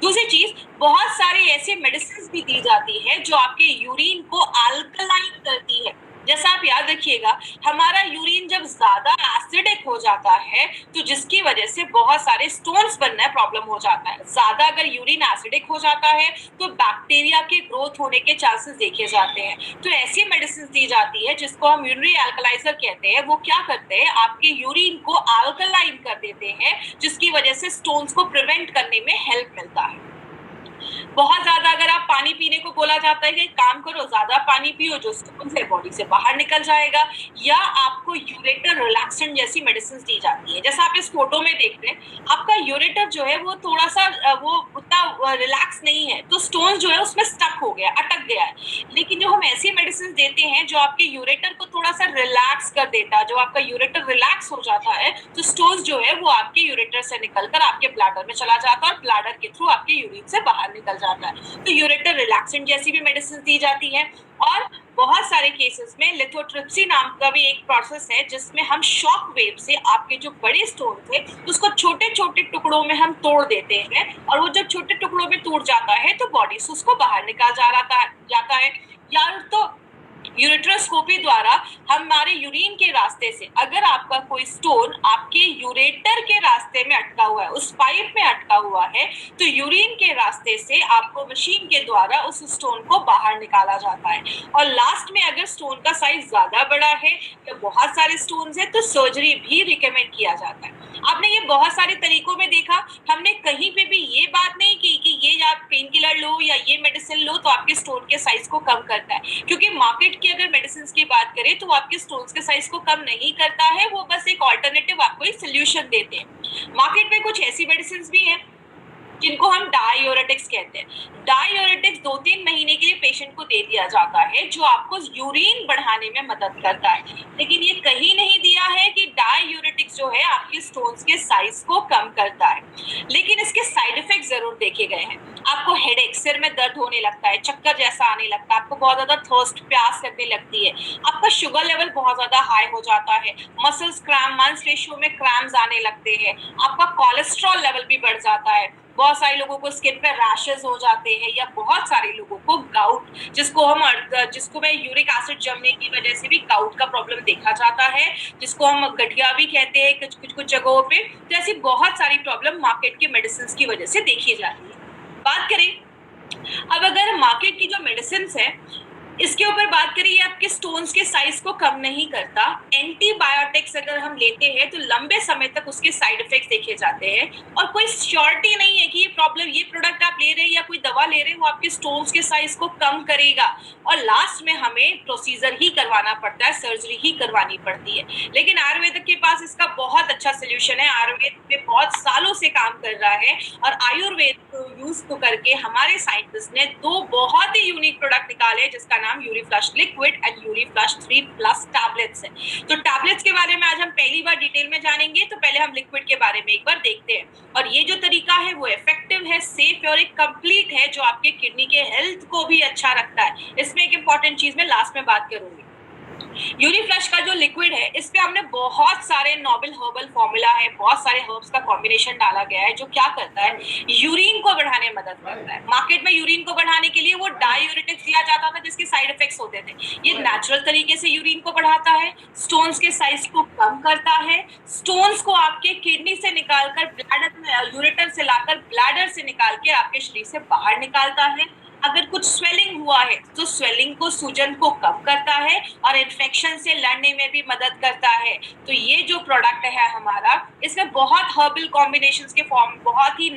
Speaker 1: दूसरी चीज, बहुत सारे ऐसे मेडिसिन भी दी जाती है जो आपके यूरिन को अल्कलाइन करती है। जैसा आप याद रखिएगा, हमारा यूरिन जब ज्यादा एसिडिक हो जाता है तो जिसकी वजह से बहुत सारे स्टोन्स बनना प्रॉब्लम हो जाता है। ज्यादा अगर यूरिन एसिडिक हो जाता है तो बैक्टीरिया के ग्रोथ होने के चांसेस देखे जाते हैं। तो ऐसी मेडिसिन दी जाती है जिसको हम यूरिनरी अल्कलाइजर कहते हैं। वो क्या करते हैं, आपके यूरिन को अल्कलाइन कर देते हैं, जिसकी वजह से स्टोन्स को प्रिवेंट करने में हेल्प मिलता है। बहुत ज्यादा अगर आप पानी पीने को बोला जाता है कि काम करो, ज्यादा पानी पियो, जो स्टोन्स है बॉडी से बाहर निकल जाएगा, या आपको यूरेटर रिलैक्सेंट जैसी मेडिसिन दी जाती है। जैसा आप इस फोटो में देख रहे हैं, आपका यूरेटर जो है वो थोड़ा सा वो उतना रिलैक्स नहीं है, तो स्टोन्स जो है उसमें स्टक हो गया, अटक गया है। लेकिन जो हम ऐसी मेडिसिन देते हैं जो आपके यूरेटर को थोड़ा सा रिलैक्स कर देता है, जो आपका यूरेटर रिलैक्स हो जाता है तो स्टोन्स जो है वो आपके यूरेटर से निकलकर आपके ब्लैडर में चला जाता है और ब्लैडर के थ्रू आपके यूरिन से बाहर निकल जाता है। तो यूरेटर रिलैक्सेंट जैसी भी मेडिसिन दी जाती है। और बहुत सारे केसेस में लिथोट्रिप्सी नाम का भी एक प्रोसेस है जिसमें हम शॉक वेव से आपके जो बड़े स्टोन थे उसको छोटे छोटे टुकड़ों में हम तोड़ देते हैं, और वो जब छोटे टुकड़ों में टूट जाता है तो बॉडी से उसको बाहर निकाल जाता है। या तो यूरेट्रोस्कोपी द्वारा हमारे यूरिन के रास्ते से, अगर आपका कोई स्टोन आपके यूरेटर के रास्ते में अटका हुआ है, उस पाइप में अटका हुआ है, तो यूरिन के रास्ते से आपको मशीन के द्वारा उस स्टोन को बाहर निकाला जाता है। और लास्ट में अगर स्टोन का साइज ज्यादा बड़ा है या बहुत सारे स्टोन्स है तो सर्जरी भी रिकमेंड किया जाता है। आपने ये बहुत सारे तरीकों में देखा, हमने कहीं पे भी ये बात नहीं की कि ये आप पेन किलर लो या ये मेडिसिन लो तो आपके स्टोन के साइज को कम करता है, क्योंकि मार्केट की अगर मेडिसिन की बात करें तो आपके स्टोन्स के साइज को कम नहीं करता है, वो बस एक ऑल्टरनेटिव आपको एक सोल्यूशन देते हैं। मार्केट में कुछ ऐसी मेडिसिन भी हैं जिनको हम डायूरेटिक्स कहते हैं। डायूरेटिक्स 2-3 महीने के लिए पेशेंट को दे दिया जाता है जो आपको यूरिन बढ़ाने में मदद करता है, लेकिन ये कहीं नहीं दिया है कि डायूरेटिक्स जो है आपके स्टोन्स के साइज को कम करता है। लेकिन इसके साइड इफेक्ट जरूर देखे गए हैं। आपको हेडेक, सिर में दर्द होने लगता है, चक्कर जैसा आने लगता है, आपको बहुत ज्यादा थर्स्ट, प्यास लगने लगती है, आपका शुगर लेवल बहुत ज्यादा हाई हो जाता है, मसल्स क्रैम्प, मांसपेशियों में क्रैम्प्स आने लगते हैं, आपका कोलेस्ट्रॉल लेवल भी बढ़ जाता है, बहुत सारे लोगों को स्किन पे रैशेस हो जाते हैं, या बहुत सारे लोगों को गाउट, जिसको में यूरिक एसिड जमने की वजह से भी गाउट का प्रॉब्लम देखा जाता है, जिसको हम गठिया भी कहते हैं कुछ जगहों पे। तो ऐसी बहुत सारी प्रॉब्लम मार्केट की मेडिसिन की वजह से देखी जाती है। बात करें अब अगर मार्केट की जो मेडिसिन है इसके ऊपर बात करें, ये आपके स्टोन्स के साइज को कम नहीं करता। एंटीबायोटिक्स अगर हम लेते हैं तो लंबे समय तक उसके साइड इफेक्ट्स देखे जाते हैं, और कोई श्योरिटी नहीं है कि ये प्रोडक्ट आप ले रहे हैं या कोई दवा ले रहे हैं वो आपके स्टोन्स के साइज को कम करेगा। और लास्ट में हमें प्रोसीजर ही करवाना पड़ता है, सर्जरी ही करवानी पड़ती है। लेकिन आयुर्वेद के पास इसका बहुत अच्छा सोल्यूशन है। आयुर्वेद में बहुत सालों से काम कर रहा है, और आयुर्वेद को यूज करके हमारे साइंटिस्ट ने 2 बहुत ही यूनिक प्रोडक्ट निकाले जिसका नाम यूरीफ्लश लिक्विड एंड यूरीफ्लश 3+ टैबलेट्स है। तो टैबलेट्स के बारे में आज हम पहली बार डिटेल में जानेंगे, तो पहले हम लिक्विड के बारे में एक बार देखते हैं। और ये जो तरीका है वो इफेक्टिव है, सेफ है और एक कंप्लीट है जो आपके किडनी के हेल्थ को भी अच्छा रखता है। इसमें एक इंपॉर्टेंट चीज मैं लास्ट में बात करूंगी। यूरीफ्लश का जो लिक्विड है इस पे हमने बहुत सारे नोबल हर्बल फॉर्मूला है, बहुत सारे हर्ब्स का कॉम्बिनेशन डाला गया है जो क्या करता है, यूरिन को बढ़ाने में मदद करता है। मार्केट में यूरिन को बढ़ाने के लिए वो डायूरेटिक्स दिया जाता था जिसके साइड इफेक्ट्स होते थे। ये नेचुरल तरीके से यूरिन को बढ़ाता है, स्टोन्स के साइज को कम करता है, स्टोन्स को आपके किडनी से निकालकर ब्लैडर में, यूरेटर से लाकर ब्लैडर से निकाल के आपके शरीर से बाहर निकालता है। अगर कुछ स्वेलिंग हुआ है तो स्वेलिंग को, सूजन को कम करता है और इन्फेक्शन से लड़ने में भी मदद करता है। तो ये जो प्रोडक्ट है हमारा, इसमें बहुत हर्बल कॉम्बिनेशंस के फॉर्म, बहुत ही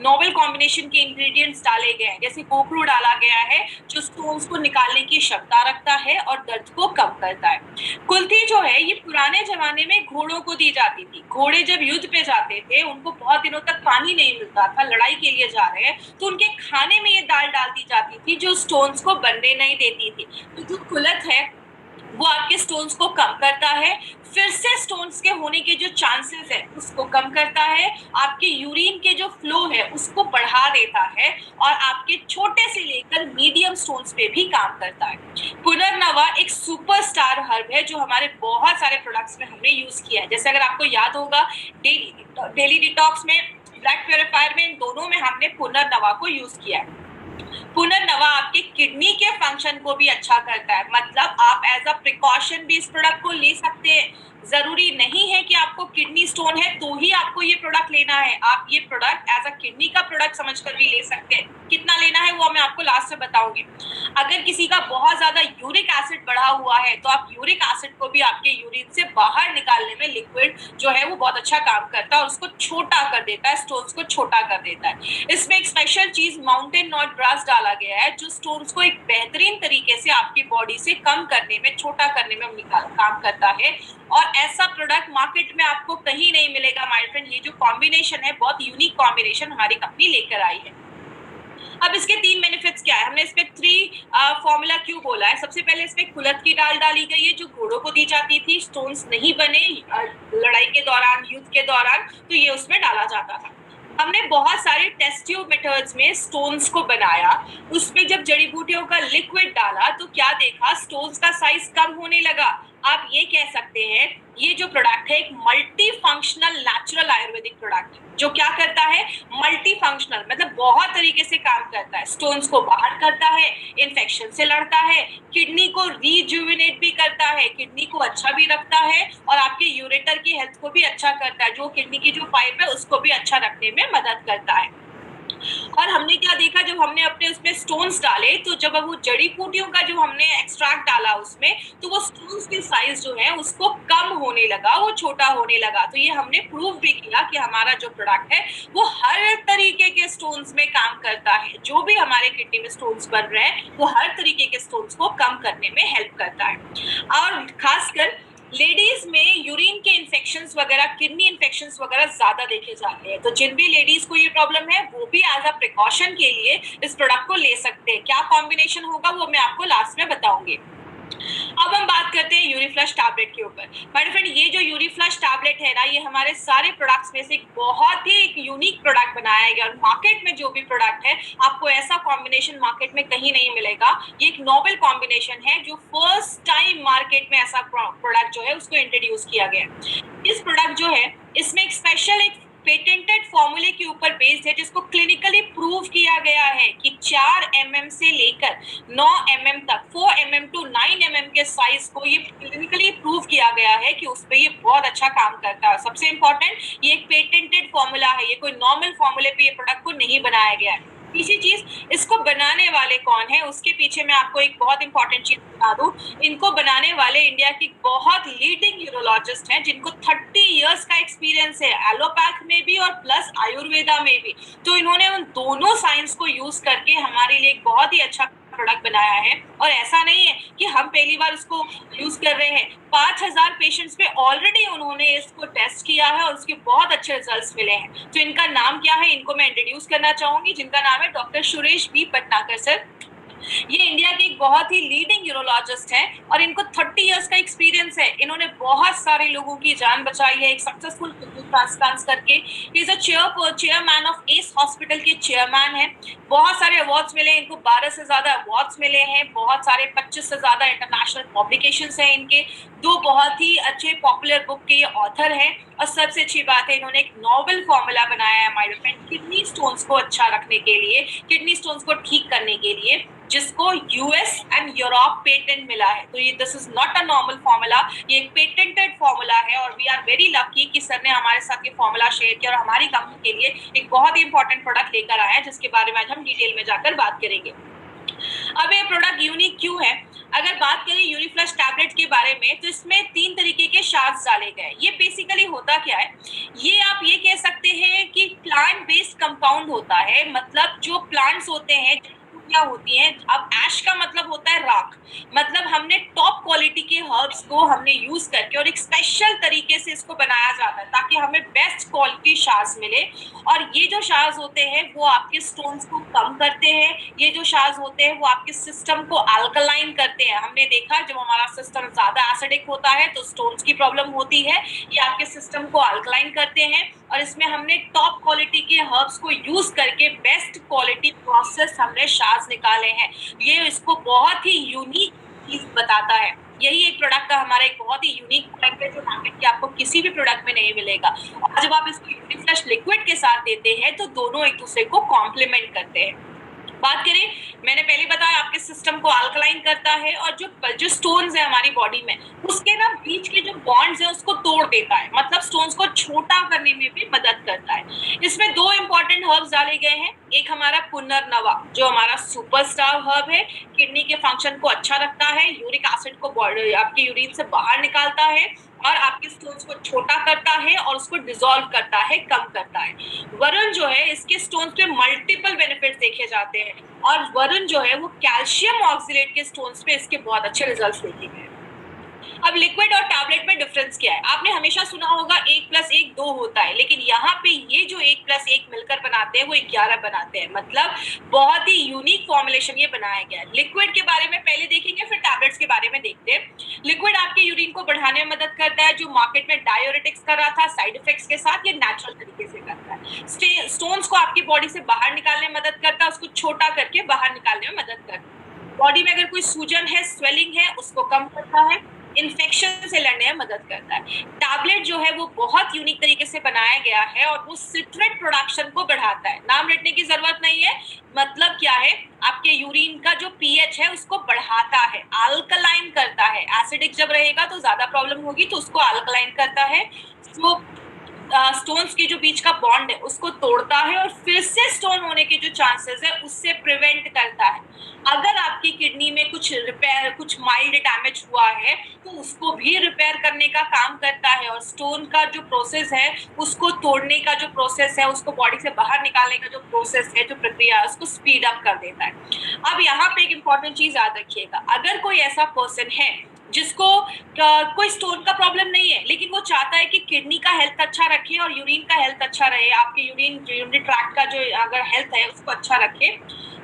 Speaker 1: नोवेल कॉम्बिनेशन के इंग्रेडिएंट्स डाले गए हैं। जैसे कोकरू डाला गया है जो स्टोन्स को निकालने की क्षमता रखता है और दर्द को कम करता है। कुल्थी जो है ये पुराने जमाने में घोड़ों को दी जाती थी। घोड़े जब युद्ध पे जाते थे, उनको बहुत दिनों तक पानी नहीं मिलता था, लड़ाई के लिए जा रहे हैं, तो उनके खाने में ये दाल डाल दी जाती थी जो स्टोन्स को बनने नहीं देती थी। तो जो कुलथ है वो आपके स्टोन्स को कम करता है, फिर से स्टोन्स के होने के जो चांसेस है उसको कम करता है, आपके यूरिन के जो फ्लो है उसको बढ़ा देता है और आपके छोटे से लेकर मीडियम स्टोन्स पे भी काम करता है। पुनर्नवा एक सुपरस्टार हर्ब है जो हमारे बहुत सारे प्रोडक्ट्स में हमने यूज किया है। जैसे अगर आपको याद होगा, डेली डिटॉक्स में, ब्लड प्योरीफायर में, इन दोनों में हमने पुनर्नवा को यूज किया है। पुनर्नवा आपके किडनी के फंक्शन को भी अच्छा करता है, मतलब आप एज अ प्रिकॉशन भी इस प्रोडक्ट को ले सकते हैं। जरूरी नहीं है कि आपको किडनी स्टोन है तो ही आपको ये प्रोडक्ट लेना है, आप ये प्रोडक्ट एज अ किडनी का प्रोडक्ट समझकर भी ले सकते हैं। कितना लेना है वो मैं आपको लास्ट में बताऊंगी। अगर किसी का बहुत ज्यादा यूरिक एसिड बढ़ा हुआ है तो आप यूरिक एसिड को भी आपके यूरिन से बाहर निकालने में लिक्विड जो है वो बहुत अच्छा काम करता है और उसको छोटा कर देता है, स्टोन्स को छोटा कर देता है। इसमें एक स्पेशल चीज माउंटेन नॉट ग्रास डाला गया है जो स्टोन्स को एक बेहतरीन तरीके से आपकी बॉडी से कम करने में, छोटा करने में काम करता है। और ऐसा प्रोडक्ट मार्केट में आपको कहीं नहीं मिलेगा माय फ्रेंड। ये जो कॉम्बिनेशन है बहुत यूनिक कॉम्बिनेशन हमारी कंपनी लेकर आई है। अब इसके 3 बेनिफिट्स क्या है, हमने इसमें 3 फॉर्मूला क्यों बोला है। सबसे पहले इसमें कुलथ की दाल डाली गई है जो घोड़ों को दी जाती थी, स्टोन्स नहीं बने लड़ाई के दौरान, युद्ध के दौरान, तो ये उसमें डाला जाता था। हमने बहुत सारे टेस्ट ट्यूब मेथड्स में स्टोन्स को बनाया, उसमें जब जड़ी बूटियों का लिक्विड डाला तो क्या देखा, स्टोन्स का साइज कम होने लगा। आप ये कह सकते हैं ये जो प्रोडक्ट है एक multi functional natural Ayurvedic product है जो क्या करता है, मल्टी फंक्शनल, मतलब बहुत तरीके से काम करता है। स्टोन्स को बाहर करता है, इन्फेक्शन से लड़ता है, किडनी को रिजुविनेट भी करता है, किडनी को अच्छा भी रखता है और आपके यूरेटर की हेल्थ को भी अच्छा करता है, जो किडनी की जो पाइप है उसको भी अच्छा रखने में मदद करता है। और हमने क्या देखा, जब हमने अपने उसमें स्टोन्स डाले तो जब वो जड़ी बूटियों का जो हमने एक्सट्रैक्ट डाला उसमें, तो वो स्टोन्स की साइज जो है उसको कम होने लगा, वो छोटा होने लगा। तो ये हमने प्रूव भी किया कि हमारा जो प्रोडक्ट है वो हर तरीके के स्टोन्स में काम करता है। जो भी हमारे किडनी में स्टोन्स बन रहे हैं वो हर तरीके के स्टोन्स को कम करने में हेल्प करता है। और खासकर लेडीज में यूरिन के इन्फेक्शंस वगैरह, किडनी इन्फेक्शंस वगैरह ज्यादा देखे जाते हैं। तो जिन भी लेडीज को ये प्रॉब्लम है वो भी एज अ प्रिकॉशन के लिए इस प्रोडक्ट को ले सकते हैं। क्या कॉम्बिनेशन होगा वो मैं आपको लास्ट में बताऊंगी। अब हम बात करते हैं यूरीफ्लश टैबलेट के ऊपर। माय फ्रेंड, ये जो यूरीफ्लश टैबलेट है ना, ये हमारे सारे प्रोडक्ट्स में से एक बहुत ही एक यूनिक प्रोडक्ट बनाया गया और मार्केट में जो भी प्रोडक्ट है आपको ऐसा कॉम्बिनेशन मार्केट में कहीं नहीं मिलेगा। ये एक नोवेल कॉम्बिनेशन है जो फर्स्ट टाइम मार्केट में ऐसा प्रोडक्ट जो है उसको इंट्रोड्यूस किया गया। इस प्रोडक्ट जो है इसमें एक स्पेशल एक पेटेंटेड फॉर्मूले के ऊपर बेस्ड है जिसको क्लिनिकली प्रूव किया गया है कि 4 mm से लेकर 9 mm तक, 4 mm टू 9 mm के साइज को ये क्लिनिकली प्रूव किया गया है कि उस पे ये बहुत अच्छा काम करता है। सबसे इंपॉर्टेंट, ये एक पेटेंटेड फॉर्मूला है, ये कोई नॉर्मल फॉर्मूले पे ये प्रोडक्ट को नहीं बनाया गया है। तीसरी चीज, इसको बनाने वाले कौन है उसके पीछे मैं आपको एक बहुत इंपॉर्टेंट चीज बता दूं। इनको बनाने वाले इंडिया की बहुत लीडिंग यूरोलॉजिस्ट हैं जिनको 30 इयर्स का एक्सपीरियंस है, एलोपैथ में भी और प्लस आयुर्वेदा में भी। तो इन्होंने उन दोनों साइंस को यूज करके हमारे लिए एक बहुत ही अच्छा प्रोडक्ट बनाया है। और ऐसा नहीं है कि हम पहली बार इसको यूज कर रहे हैं, 5000 पेशेंट्स पे ऑलरेडी उन्होंने इसको टेस्ट किया है और उसके बहुत अच्छे रिजल्ट्स मिले हैं। तो इनका नाम क्या है, इनको मैं इंट्रोड्यूस करना चाहूंगी, जिनका नाम है डॉक्टर सुरेश बी पटनाकर सर। ये इंडिया के एक बहुत ही लीडिंग यूरोलॉजिस्ट हैं और इनको 30 इयर्स का एक्सपीरियंस है। इन्होंने बहुत सारे लोगों की जान बचाई है एक सक्सेसफुल किडनी ट्रांसप्लांट करके। ही is a chairman of S hospital के चेयरमैन है। बहुत सारे अवार्ड्स मिले इनको, 12 से ज्यादा अवार्ड्स मिले हैं, बहुत सारे 25 से ज्यादा इंटरनेशनल पब्लिकेशंस हैं इनके, 2 बहुत ही अच्छे पॉपुलर बुक के ये ऑथर हैं और सबसे अच्छी बात है, इन्होंने एक नोवेल फॉर्मूला बनाया है माइडोफेन किडनी स्टोन्स को अच्छा रखने के लिए, किडनी स्टोन्स को ठीक करने के लिए, जिसको यूएस एंड यूरोप पेटेंट मिला है। तो ये this is not a normal formula, ये एक पेटेंटेड फॉर्मूला है और वी आर वेरी लकी कि सर ने हमारे साथ ये फॉर्मूला शेयर किया और हमारी कंपनी के लिए एक बहुत ही इंपॉर्टेंट प्रोडक्ट लेकर आया है, जिसके बारे में आज हम डिटेल में जाकर बात करेंगे। अब ये प्रोडक्ट यूनिक क्यों है? अगर बात करें यूनिफ्लश टैबलेट के बारे में, तो इसमें 3 तरीके के शार्ट्स डाले गए। ये बेसिकली होता क्या है, ये आप ये कह सकते हैं कि प्लांट बेस्ड कंपाउंड होता है, मतलब जो प्लांट्स होते हैं क्या होती हैं। अब ऐश का मतलब होता है राख, मतलब हमने टॉप क्वालिटी के हर्ब्स को हमने यूज करके और एक स्पेशल तरीके से इसको बनाया जाता है ताकि हमें बेस्ट क्वालिटी शार्स मिले। और ये जो शार्स होते हैं वो आपके स्टोन्स को कम करते हैं, ये जो शार्स होते हैं वो आपके सिस्टम को अल्कलाइन करते हैं। हमने देखा जब हमारा सिस्टम ज्यादा एसिडिक होता है तो स्टोन्स की प्रॉब्लम होती है, ये आपके सिस्टम को अल्कलाइन करते हैं। और इसमें हमने टॉप क्वालिटी के हर्ब्स को यूज करके बेस्ट क्वालिटी प्रोसेस हमने शार्स निकाले हैं। ये इसको बहुत ही यूनिक चीज बताता है। यही एक प्रोडक्ट का हमारा एक बहुत ही यूनिक पॉइंट है जो मार्केट के आपको किसी भी प्रोडक्ट में नहीं मिलेगा। और जब आप इसको यूनिफ्लश लिक्विड के साथ देते हैं तो दोनों एक दूसरे को कॉम्प्लीमेंट करते हैं। बात करें, मैंने पहले बताया आपके सिस्टम को अल्कलाइन करता है और जो स्टोन्स है हमारी बॉडी में उसके ना बीच के जो बॉन्ड्स है उसको तोड़ देता है, मतलब स्टोन्स को छोटा करने में भी मदद करता है। इसमें 2 इंपॉर्टेंट हर्ब्स डाले गए हैं, एक हमारा पुनर्नवा जो हमारा सुपरस्टार हर्ब है, किडनी के फंक्शन को अच्छा रखता है, यूरिक एसिड को आपके यूरिन से बाहर निकालता है और आपके स्टोन्स को छोटा करता है और उसको डिसॉल्व करता है, कम करता है। वरुण जो है इसके स्टोन्स पे मल्टीपल बेनिफिट्स देखे जाते हैं और वरुण जो है वो कैल्शियम ऑक्सिलेट के स्टोन्स पे इसके बहुत अच्छे रिजल्ट्स देखे गए। अब लिक्विड और टैबलेट में डिफरेंस क्या है? आपने हमेशा सुना होगा 1+1 2 होता है, लेकिन यहाँ पे ये जो 1+1 मिलकर बनाते हैं वो 11 बनाते हैं, मतलब बहुत ही यूनिक फॉर्मुलेशन ये बनाया गया है। लिक्विड के बारे में पहले देखेंगे, फिर टैबलेट्स के बारे में देखते हैं। लिक्विड आपके यूरिन को बढ़ाने में मदद करता है, जो मार्केट में डायोरेटिक्स कर रहा था साइड इफेक्ट्स के साथ, ये नेचुरल तरीके से करता है। स्टोन्स को आपकी बॉडी से बाहर निकालने में मदद करता है, उसको छोटा करके बाहर निकालने में मदद करता है। बॉडी में अगर कोई सूजन है, स्वेलिंग है, उसको कम करता है, इन्फेक्शन से लड़ने में मदद करता है। टैबलेट जो है वो बहुत यूनिक तरीके से बनाया गया है और वो सिट्रेट प्रोडक्शन को बढ़ाता है। नाम रटने की जरूरत नहीं है, मतलब क्या है, आपके यूरिन का जो पीएच है उसको बढ़ाता है, अल्कलाइन करता है। एसिडिक जब रहेगा तो ज्यादा प्रॉब्लम होगी, तो उसको अल्कलाइन करता है। तो स्टोन्स के जो बीच का बॉन्ड है उसको तोड़ता है और फिर से स्टोन होने के जो चांसेस है उससे प्रिवेंट करता है। अगर आपकी किडनी में कुछ माइल्ड डैमेज हुआ है तो उसको भी रिपेयर करने का काम करता है और स्टोन का जो प्रोसेस है उसको तोड़ने का जो प्रोसेस है, उसको बॉडी से बाहर निकालने का जो प्रोसेस है, जो प्रक्रिया है, उसको स्पीड अप कर देता है। अब यहाँ पे एक इंपॉर्टेंट चीज याद रखिएगा, अगर कोई ऐसा पर्सन है जिसको कोई स्टोन का प्रॉब्लम नहीं है लेकिन वो चाहता है कि किडनी का हेल्थ अच्छा रखे और यूरिन का हेल्थ अच्छा रहे, आपके यूरिनरी ट्रैक्ट का जो अगर हेल्थ है उसको अच्छा रखे,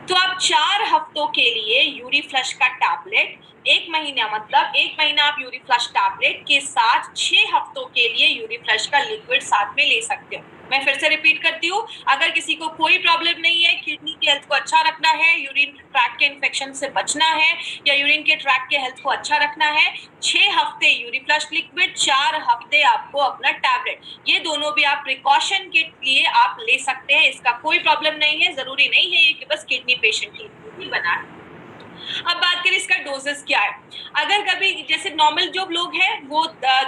Speaker 1: तो आप 4 हफ्तों के लिए यूरीफ्लश का टैबलेट, 1 महीना मतलब 1 महीना आप यूरीफ्लश टैबलेट के साथ 6 हफ्तों के लिए यूरीफ्लश का लिक्विड साथ में ले सकते हो। मैं फिर से रिपीट करती हूँ, अगर किसी को कोई प्रॉब्लम नहीं है, किडनी के हेल्थ को अच्छा रखना है, यूरिन ट्रैक्ट के इन्फेक्शन से बचना है या यूरिन के ट्रैक्ट के हेल्थ को अच्छा रखना है, 6 हफ्ते यूरीफ्लश लिक्विड, 4 हफ्ते आपको अपना टैबलेट, ये दोनों भी आप प्रिकॉशन के लिए आप ले सकते हैं। इसका कोई प्रॉब्लम नहीं है, जरूरी नहीं है कि बस किडनी पेशेंट ही बना है। अब बात करें इसका डोजेस क्या है। अगर कभी जैसे नॉर्मल जो लोग हैं वो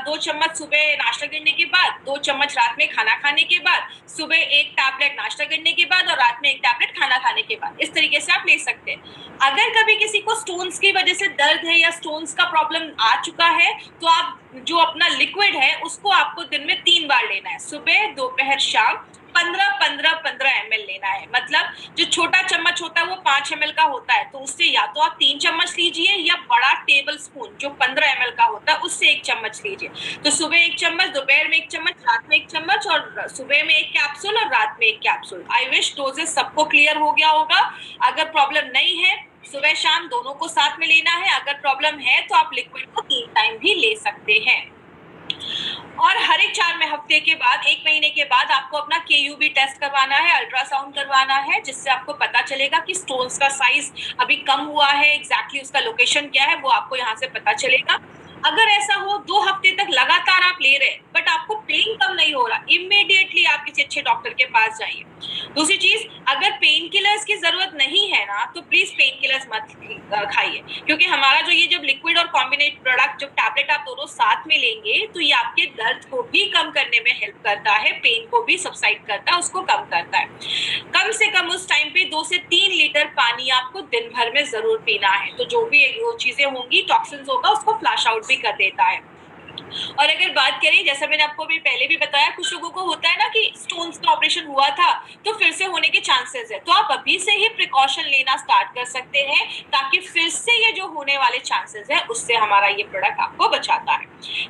Speaker 1: 2 चम्मच सुबह नाश्ता करने के बाद, 2 चम्मच रात में खाना खाने के बाद, सुबह 1 टैबलेट नाश्ता करने के बाद और रात में 1 टैबलेट खाना खाने के बाद, इस तरीके से आप ले सकते हैं। अगर कभी किसी को स्टोन्स की वजह से दर्द है या स्टोन्स का प्रॉब्लम आ चुका है तो आप जो अपना लिक्विड है उसको आपको दिन में 3 बार लेना है, सुबह, दोपहर, शाम, 15-15-15 ml लेना है। मतलब जो छोटा चम्मच होता है वो 5 ml का होता है, तो उससे या तो आप 3 चम्मच लीजिए या बड़ा टेबल स्पून जो 15 ml का होता है उससे 1 चम्मच लीजिए। तो सुबह 1 चम्मच, दोपहर में 1 चम्मच, रात में 1 चम्मच और सुबह में 1 कैप्सूल और रात में 1 कैप्सूल। आई विश डोजेस सबको क्लियर हो गया होगा। अगर प्रॉब्लम नहीं है, सुबह शाम दोनों को साथ में लेना है। अगर प्रॉब्लम है तो आप लिक्विड को 3 टाइम भी ले सकते हैं। और हर एक 4 हफ्ते के बाद, 1 महीने के बाद आपको अपना KUB टेस्ट करवाना है, अल्ट्रासाउंड करवाना है, जिससे आपको पता चलेगा कि स्टोन्स का साइज अभी कम हुआ है, एग्जैक्टली उसका लोकेशन क्या है वो आपको यहाँ से पता चलेगा। अगर ऐसा हो 2 हफ्ते तक लगातार आप ले रहे हैं बट आपको पेन कम नहीं हो रहा, इमीडिएटली आप किसी अच्छे डॉक्टर के पास जाइए। दूसरी चीज, अगर पेन किलर्स की जरूरत नहीं है ना तो प्लीज पेन किलर्स मत खाइए, क्योंकि हमारा जो ये जब लिक्विड और कॉम्बिनेट प्रोडक्ट जब टैबलेट आप दोनों साथ में लेंगे तो ये आपके दर्द को भी कम करने में हेल्प करता है, पेन को भी सबसाइड करता है, उसको कम करता है। कम से कम उस टाइम पे 2 से 3 लीटर पानी आपको दिन भर में जरूर पीना है, तो जो भी वो चीजें होंगी, टॉक्सिन्स होगा, उसको फ्लश आउट भी कर देता है। और अगर बात करें, जैसा मैंने आपको भी पहले भी बताया, कुछ लोगों को होता है ना कि स्टोन्स का ऑपरेशन हुआ था तो फिर से होने के चांसेस है, तो आप अभी से ही प्रिकॉशन लेना स्टार्ट कर सकते हैं ताकि फिर से ये जो होने वाले चांसेस है उससे हमारा ये प्रोडक्ट आपको बचाता है।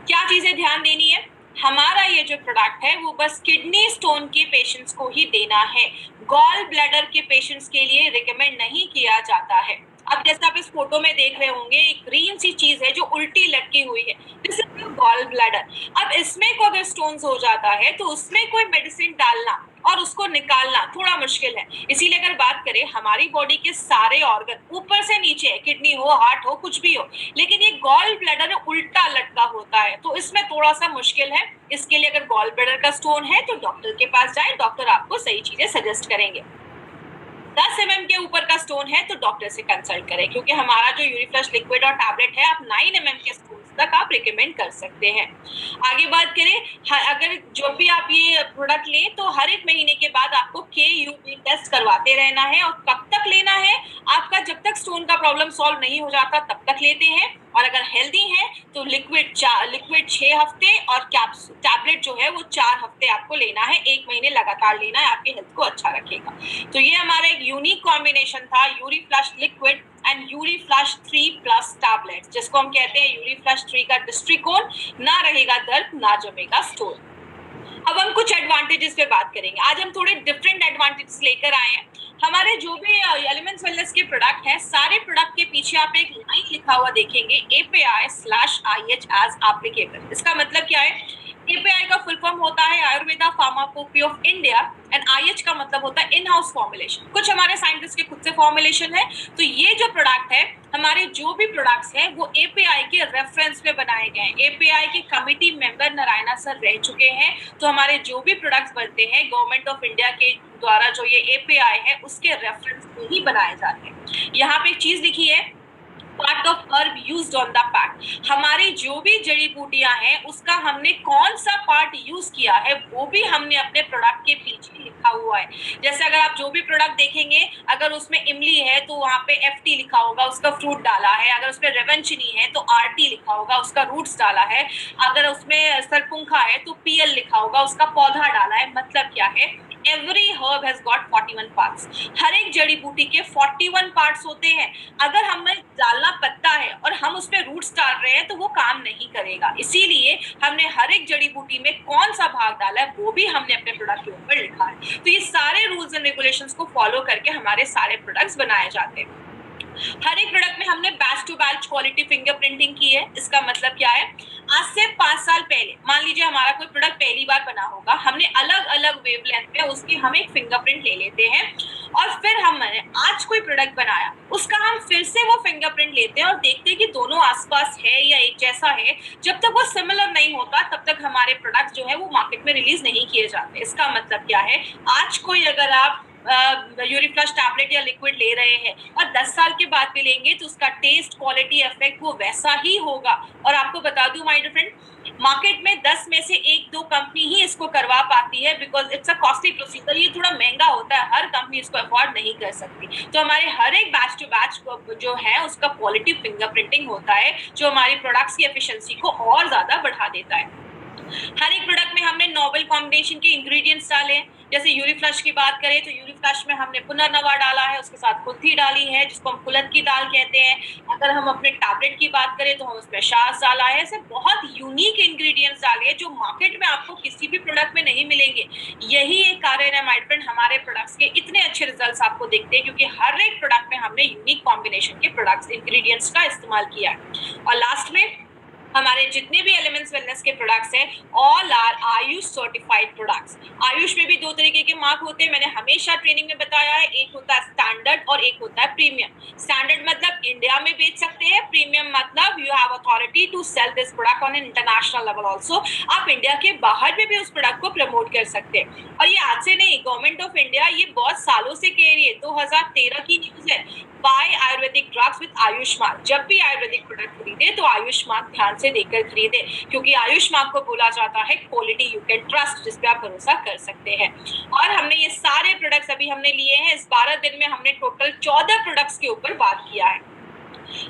Speaker 1: क्या चीजें ध्यान देनी है, हमारा ये जो प्रोडक्ट है वो बस किडनी स्टोन के पेशेंट्स को ही देना है, गॉल ब्लैडर के पेशेंट्स के लिए रिकमेंड नहीं किया जाता है। अब जैसे आप इस फोटो में देख रहे होंगे, एक ग्रीन सी चीज है जो उल्टी लटकी हुई है, दिस इज गॉल ब्लैडर। अब इसमें को अगर स्टोन्स हो जाता है तो उसमें कोई मेडिसिन डालना और उसको निकालना थोड़ा मुश्किल है। इसीलिए अगर बात करें, हमारी बॉडी के सारे ऑर्गन ऊपर से नीचे है, किडनी हो, हार्ट हो, कुछ भी हो, लेकिन ये गॉल ब्लैडर उल्टा लटका होता है, तो इसमें थोड़ा सा मुश्किल है। इसके लिए अगर गॉल ब्लैडर का स्टोन है तो डॉक्टर के पास जाए, डॉक्टर आपको सही चीजें सजेस्ट करेंगे। 10 mm के ऊपर का स्टोन है तो डॉक्टर से कंसल्ट करें, क्योंकि हमारा जो यूरिफ्लश लिक्विड और टैबलेट है, आप 9 mm के स्टोन तक आप रिकमेंड कर सकते हैं। आगे बात करें, अगर जो भी आप ये प्रोडक्ट लें तो हर एक महीने के बाद आपको KUB टेस्ट करवाते रहना है। और कब तक लेना है आपका, जब तक स्टोन का प्रॉब्लम सॉल्व नहीं हो जाता तब तक लेते हैं। और अगर हेल्दी है तो लिक्विड 6 हफ्ते और टैबलेट जो है वो 4 हफ्ते आपको लेना है, 1 महीने लगातार लेना है, आपकी हेल्थ को अच्छा रखेगा। तो ये हमारा एक यूनिक कॉम्बिनेशन था, यूरिफ्लश लिक्विड एंड यूरिफ्लश 3+ टैबलेट, जिसको हम कहते हैं यूरिफ्लश 3 का दृष्टिकोण, ना रहेगा दर्द, ना जमेगा स्टोन। अब हम कुछ एडवांटेजेस पे बात करेंगे। आज हम थोड़े डिफरेंट एडवांटेजेस लेकर आए हैं। हमारे जो भी एलिमेंट्स वेलनेस के प्रोडक्ट हैं, सारे प्रोडक्ट के पीछे आप एक लाइन लिखा हुआ देखेंगे, API/IH एज एप्लीकेबल। इसका मतलब क्या है? API का फुल फॉर्म होता है Ayurveda pharmacopoeia of India and IH का मतलब होता है इन हाउस फॉर्मुलेशन। कुछ हमारे साइंटिस्ट के खुद से फॉर्मुलेशन है। तो ये जो प्रोडक्ट है, हमारे जो भी प्रोडक्ट्स हैं वो API के रेफरेंस पे बनाए गए हैं। API के कमिटी मेंबर नारायणा सर रह चुके हैं, तो हमारे जो भी प्रोडक्ट्स बनते हैं गवर्नमेंट ऑफ इंडिया के द्वारा जो ये API है उसके रेफरेंस पे ही बनाए जाते हैं। यहाँ पे एक चीज लिखी है, part of herb used on the pack. हमारी जो भी जड़ी बूटियां हैं उसका हमने कौन सा पार्ट यूज किया है वो भी हमने अपने प्रोडक्ट के पीछे लिखा हुआ है। जैसे अगर आप जो भी प्रोडक्ट देखेंगे, अगर उसमें इमली है तो वहाँ पे FT लिखा होगा, उसका फ्रूट डाला है। अगर उसमें रेवंचनी है तो RT लिखा होगा, उसका रूट्स डाला है। अगर उसमें सरपुंखा है तो PL लिखा होगा, उसका पौधा डाला है। मतलब क्या है? Every herb has got 41 parts. हर एक जड़ी बूटी के 41 पार्ट्स होते हैं। अगर हमें डालना पत्ता है और हम उसमें रूट्स डाल रहे हैं तो वो काम नहीं करेगा। इसीलिए हमने हर एक जड़ी बूटी में कौन सा भाग डाला है वो भी हमने अपने प्रोडक्ट के ऊपर लिखा है। तो ये सारे रूल्स एंड रेगुलेशंस को फॉलो करके हमारे सारे प्रोडक्ट्स बनाए जाते हैं। हर एक प्रोडक्ट में हमने batch to batch quality fingerprinting की है। इसका मतलब क्या है? आज से 5 साल पहले मान लीजिए हमारा कोई प्रोडक्ट पहली बार बना होगा, हमने अलग अलग वेवलेंथ में उसकी हम एक फिंगरप्रिंट ले लेते हैं और फिर हमने आज कोई प्रोडक्ट बनाया, उसका हम फिर से वो फिंगरप्रिंट लेते हैं और देखते हैं कि दोनों आसपास है या एक जैसा है। जब तक वो सिमिलर नहीं होता तब तक हमारे प्रोडक्ट जो है वो मार्केट में रिलीज नहीं किए जाते। इसका मतलब क्या है? आज कोई अगर आप यूरिफ्लश टैबलेट या लिक्विड ले रहे हैं और 10 साल के बाद भी लेंगे तो उसका टेस्ट, क्वालिटी, इफेक्ट वो वैसा ही होगा। और आपको बता दूं माय डियर फ्रेंड, मार्केट में 10 में से 1-2 कंपनी ही इसको करवा पाती है, because it's a costly procedure. ये थोड़ा महंगा होता है, हर कंपनी इसको अफोर्ड नहीं कर सकती। तो हमारे हर एक बैच टू बैच जो है उसका क्वालिटी फिंगरप्रिंटिंग होता है, जो हमारी प्रोडक्ट्स की एफिशिएंसी को और ज्यादा बढ़ा देता है। हर एक प्रोडक्ट में हमने नोवेल कॉम्बिनेशन के इंग्रेडिएंट्स डाले हैं। जैसे यूरिफ्लश की बात करें तो यूरिफ्लश में हमने पुनर्नवा डाला है, उसके साथ कुल्थी डाली है जिसको हम कुलत की दाल कहते हैं। अगर हम अपने टैबलेट की बात करें तो हम उसमें शास डाला है। ऐसे बहुत यूनिक इंग्रेडिएंट्स डाले हैं जो मार्केट में आपको किसी भी प्रोडक्ट में नहीं मिलेंगे। यही एक कारण है माय फ्रेंड, हमारे प्रोडक्ट्स के इतने अच्छे रिजल्ट्स आपको दिखते हैं, क्योंकि हर एक प्रोडक्ट में हमने यूनिक कॉम्बिनेशन के प्रोडक्ट्स इंग्रेडिएंट्स का इस्तेमाल किया है। और लास्ट में हमारे जितने भी एलिमेंट्स वेलनेस के प्रोडक्ट्स हैं all are AYUSH certified products. AYUSH में भी दो तरीके के मार्क होते हैं, मैंने हमेशा ट्रेनिंग में बताया है, एक होता है स्टैंडर्ड और एक होता है प्रीमियम। स्टैंडर्ड मतलब इंडिया में बेच सकते हैं, प्रीमियम मतलब you have authority to sell this product on an international level also. आप इंडिया के बाहर में भी उस प्रोडक्ट को प्रमोट कर सकते हैं। और ये आज से नहीं, गवर्नमेंट ऑफ इंडिया ये बहुत सालों से कह रही है, 2013 की न्यूज है, buy Ayurvedic drugs with AYUSH mark. जब भी आयुर्वेदिक प्रोडक्ट खरीदे तो आयुष मार्क ध्यान से देखकर खरीदे, क्योंकि आयुष मार्क को बोला जाता है क्वालिटी यू कैन ट्रस्ट, जिस पे आप भरोसा कर सकते हैं। और हमने ये सारे प्रोडक्ट्स अभी हमने लिए हैं, इस 12 दिन में हमने टोटल 14 प्रोडक्ट्स के ऊपर बात किया है।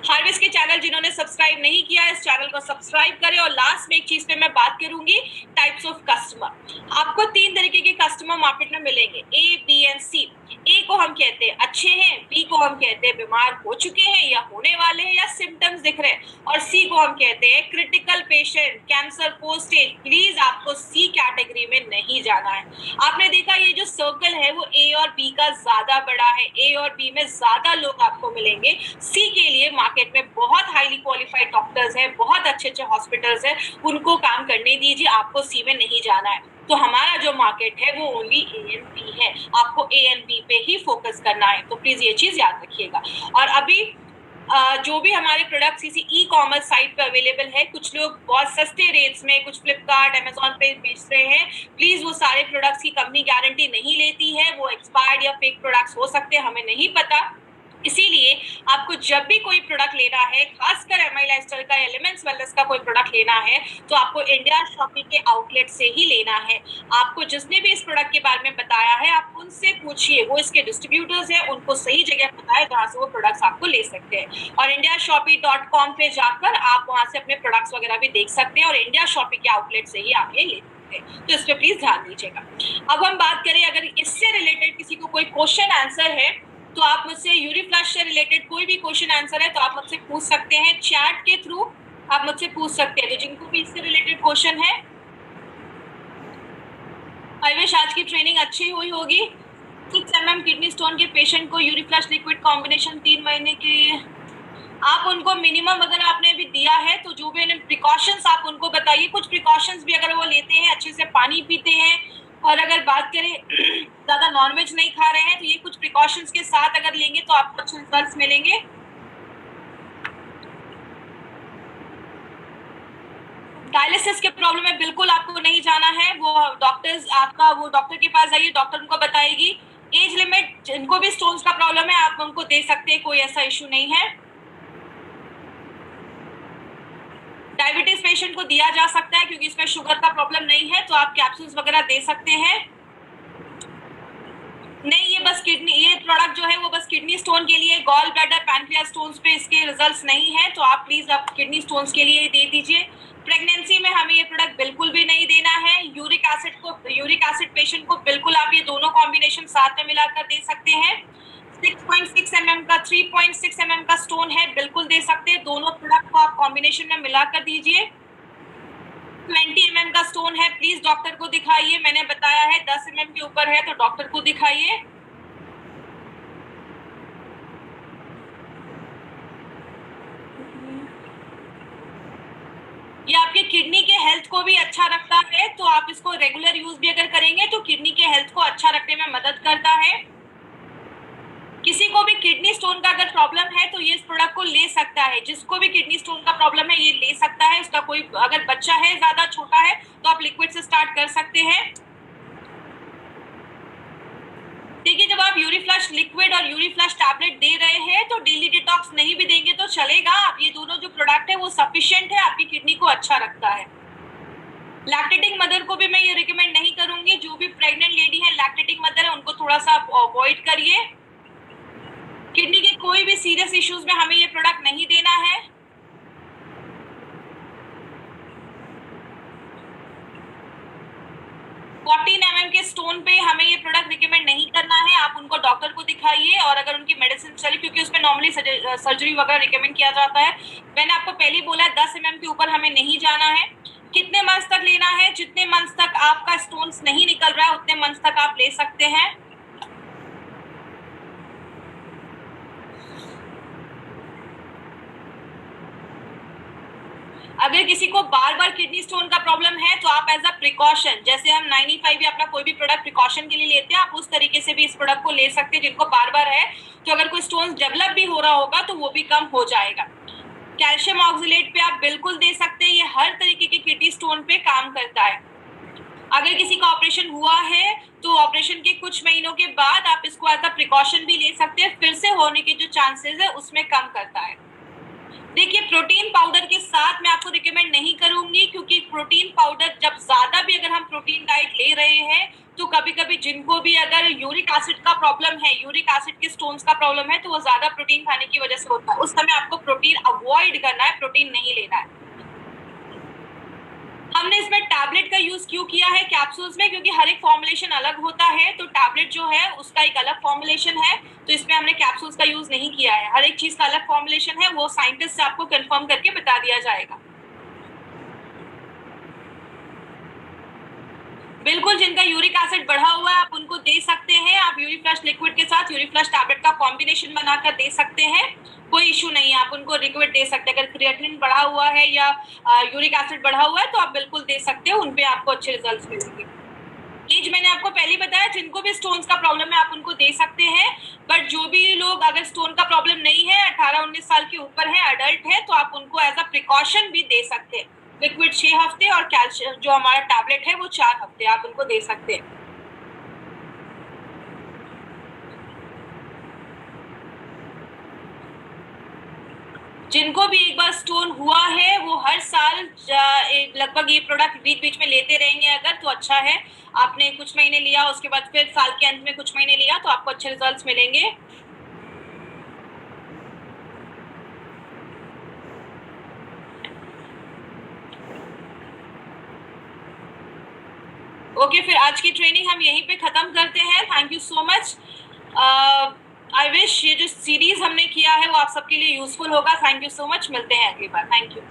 Speaker 1: हार्वेस्ट के चैनल जिन्होंने सब्सक्राइब नहीं किया है, इस चैनल को सब्सक्राइब करें। और लास्ट में एक चीज पे मैं बात करूंगी, टाइप्स ऑफ कस्टमर। आपको 3 तरीके के कस्टमर मार्केट में मिलेंगे, ए, बी एंड सी। ए को हम कहते हैं अच्छे हैं, बी को हम कहते हैं बीमार हो चुके हैं या होने वाले हैं या सिम्टम्स दिख रहे हैं, और सी को हम कहते हैं critical patient, cancer post stage. Please आपको सी कैटेगरी में नहीं जाना है। आपने देखा ये जो सर्कल है वो ए और बी का ज्यादा बड़ा है, ए और बी में ज्यादा लोग आपको मिलेंगे। सी के लिए मार्केट में बहुत हाईली क्वालिफाइड डॉक्टर्स हैं, बहुत अच्छे अच्छे हॉस्पिटल्स हैं, उनको काम करने दीजिए, आपको सी में नहीं जाना है। तो हमारा जो मार्केट है वो ओनली ए एंड बी है, आपको ए एंड बी पे ही फोकस करना है, तो प्लीज ये चीज याद रखिएगा। और अभी जो भी हमारे प्रोडक्ट्स किसी ई कॉमर्स साइट पे अवेलेबल है, कुछ लोग बहुत सस्ते रेट्स में, कुछ फ्लिपकार्ट, अमेजोन पे बेच रहे हैं। प्लीज वो सारे प्रोडक्ट्स की कंपनी गारंटी नहीं लेती है, वो एक्सपायर्ड या फेक प्रोडक्ट्स हो सकते हैं, हमें नहीं पता। इसीलिए आपको जब भी कोई प्रोडक्ट लेना है, खासकर एमआई लाइफस्टाइल का, एलिमेंट्स वेलनेस का कोई प्रोडक्ट लेना है, तो आपको इंडिया शॉपी के आउटलेट से ही लेना है। आपको जिसने भी इस प्रोडक्ट के बारे में बताया है, आप उनसे पूछिए, वो इसके डिस्ट्रीब्यूटर्स हैं, उनको सही जगह पता है जहाँ से वो प्रोडक्ट्स आपको ले सकते हैं। और indiashopee.com पे जाकर आप वहाँ से अपने प्रोडक्ट्स वगैरह भी देख सकते हैं, और इंडिया शॉपी के आउटलेट से ही आप ये ले सकते हैं। तो इस पर प्लीज ध्यान दीजिएगा। अब हम बात करें, अगर इससे रिलेटेड किसी को कोई क्वेश्चन आंसर है तो आप मुझसे, यूरीफ्लश से रिलेटेड कोई भी क्वेश्चन आंसर है तो आप मुझसे पूछ सकते हैं, चैट के थ्रू आप मुझसे पूछ सकते हैं। तो जिनको भी इससे रिलेटेड क्वेश्चन है, आई विश आज की ट्रेनिंग अच्छी हुई होगी। 6 mm किडनी स्टोन के पेशेंट को यूरीफ्लश लिक्विड कॉम्बिनेशन 3 महीने के, आप उनको मिनिमम अगर आपने अभी दिया है तो जो भी प्रिकॉशंस आप उनको बताइए। कुछ प्रिकॉशंस भी अगर वो लेते हैं, अच्छे से पानी पीते हैं, और अगर बात करें ज्यादा नॉनवेज नहीं खा रहे हैं, तो ये कुछ प्रिकॉशंस के साथ अगर लेंगे तो आपको अच्छे रिजल्ट्स मिलेंगे। डायलिसिस के प्रॉब्लम में बिल्कुल आपको नहीं जाना है, वो डॉक्टर्स, आपका वो डॉक्टर के पास जाइए, डॉक्टर उनको बताएगी। एज लिमिट, जिनको भी स्टोन्स का प्रॉब्लम है आप उनको दे सकते हैं, कोई ऐसा इश्यू नहीं है। डायबिटीज पेशेंट को दिया जा सकता है क्योंकि इसमें शुगर का प्रॉब्लम नहीं है, तो आप कैप्सूल्स वगैरह दे सकते हैं। नहीं, ये बस किडनी, ये प्रोडक्ट जो है वो बस किडनी स्टोन के लिए, गॉल ब्लैडर, पैनक्रियास स्टोन्स पे इसके रिजल्ट्स नहीं है, तो आप प्लीज आप किडनी स्टोन्स के लिए दे दीजिए। प्रेगनेंसी में हमें ये प्रोडक्ट बिल्कुल भी नहीं देना है। यूरिक एसिड पेशेंट को बिल्कुल आप ये दोनों कॉम्बिनेशन साथ में मिलाकर दे सकते हैं। 6.6 mm का, 3.6 mm का स्टोन है, बिल्कुल दे सकते हैं। दोनों प्रोडक्ट को आप कॉम्बिनेशन में मिलाकर दीजिए। 20 mm का स्टोन है, प्लीज डॉक्टर को दिखाइए। मैंने बताया है 10 mm के ऊपर है तो डॉक्टर को दिखाइए। ये आपके किडनी के हेल्थ को भी अच्छा रखता है, तो आप इसको रेगुलर यूज भी अगर करेंगे तो किडनी के हेल्थ को अच्छा रखने में मदद करता है। किसी को भी किडनी स्टोन का अगर प्रॉब्लम है तो ये इस प्रोडक्ट को ले सकता है। जिसको भी किडनी स्टोन का प्रॉब्लम है ये ले सकता है। उसका कोई, अगर बच्चा है ज्यादा छोटा है तो आप लिक्विड से स्टार्ट कर सकते हैं। देखिए, जब आप यूरीफ्लश लिक्विड और यूरीफ्लश टैबलेट दे रहे हैं तो डेली डिटॉक्स नहीं भी देंगे तो चलेगा। आप ये दोनों जो प्रोडक्ट है वो सफिशिएंट है, आपकी किडनी को अच्छा रखता है। लैक्टेटिंग मदर को भी मैं ये रिकमेंड नहीं करूंगी। जो भी प्रेग्नेंट लेडी है, लैक्टेटिंग मदर है, उनको थोड़ा सा अवॉइड करिए। किडनी के कोई भी सीरियस इश्यूज में हमें ये प्रोडक्ट नहीं देना है। के स्टोन पे हमें ये प्रोडक्ट रिकमेंड नहीं करना है। आप उनको डॉक्टर को दिखाइए, और अगर उनकी मेडिसिन चली, क्योंकि उसमें नॉर्मली सर्जरी वगैरह रिकमेंड किया जाता है। मैंने आपको पहले ही बोला है 10 mm के ऊपर हमें नहीं जाना है। कितने मंथ्स तक लेना है? जितने मंथ्स तक आपका स्टोन्स नहीं निकल रहा है उतने मंथ्स तक आप ले सकते हैं। अगर किसी को बार बार किडनी स्टोन का प्रॉब्लम है तो आप एज अ प्रिकॉशन, जैसे हम 95 या अपना कोई भी प्रोडक्ट प्रिकॉशन के लिए लेते हैं, आप उस तरीके से भी इस प्रोडक्ट को ले सकते हैं। जिनको बार बार है तो अगर कोई स्टोन डेवलप भी हो रहा होगा तो वो भी कम हो जाएगा। कैल्शियम ऑक्सलेट पे आप बिल्कुल दे सकते हैं, ये हर तरीके के किडनी स्टोन पे काम करता है। अगर किसी का ऑपरेशन हुआ है तो ऑपरेशन के कुछ महीनों के बाद आप इसको एज अ प्रिकॉशन भी ले सकते हैं, फिर से होने के जो चांसेस है उसमें कम करता है। देखिए, प्रोटीन पाउडर के साथ मैं आपको रिकमेंड नहीं करूंगी, क्योंकि प्रोटीन पाउडर जब ज्यादा भी अगर हम प्रोटीन डाइट ले रहे हैं तो कभी कभी जिनको भी अगर यूरिक एसिड का प्रॉब्लम है, यूरिक एसिड के स्टोन्स का प्रॉब्लम है, तो वो ज्यादा प्रोटीन खाने की वजह से होता है। उस समय आपको प्रोटीन अवॉइड करना है, प्रोटीन नहीं लेना है। हमने इसमें टैबलेट का यूज क्यों किया है कैप्सूल्स में, क्योंकि हर एक फॉर्मुलेशन अलग होता है, तो टैबलेट जो है उसका एक अलग फॉर्मुलेशन है, तो इसमें हमने कैप्सूल्स का यूज नहीं किया है। हर एक चीज का अलग फॉर्मुलेशन है, वो साइंटिस्ट से आपको कंफर्म करके बता दिया जाएगा। बिल्कुल, जिनका यूरिक एसिड बढ़ा हुआ है आप उनको दे सकते हैं। आप यूरिफ्लश लिक्विड के साथ यूरिफ्लश टैबलेट का कॉम्बिनेशन बनाकर दे सकते हैं, कोई इशू नहीं है, आप उनको लिक्विड दे सकते हैं। अगर क्रिएटिनिन बढ़ा हुआ है या यूरिक एसिड बढ़ा हुआ है तो आप बिल्कुल दे सकते हैं, उन पे आपको अच्छे रिजल्ट्स मिलेंगे। एज मैंने आपको पहले बताया, जिनको भी स्टोन्स का प्रॉब्लम है आप उनको दे सकते हैं, बट जो भी लोग अगर स्टोन का प्रॉब्लम नहीं है, 18-19 साल के ऊपर है, अडल्ट है, तो आप उनको एज अ प्रिकॉशन भी दे सकते हैं। लिक्विड 6 हफ्ते और कैल्शियम जो हमारा टैबलेट है वो 4 हफ्ते आप उनको दे सकते हैं। जिनको भी एक बार स्टोन हुआ है वो हर साल लगभग ये प्रोडक्ट बीच बीच में लेते रहेंगे अगर, तो अच्छा है। आपने कुछ महीने लिया, उसके बाद फिर साल के अंत में कुछ महीने लिया, तो आपको अच्छे रिजल्ट्स मिलेंगे। ओके, फिर आज की ट्रेनिंग हम यहीं पे खत्म करते हैं। Thank you so much. I wish ये जो सीरीज हमने किया है वो आप सबके लिए यूजफुल होगा। थैंक यू सो मच, मिलते हैं अगली बार। Thank you.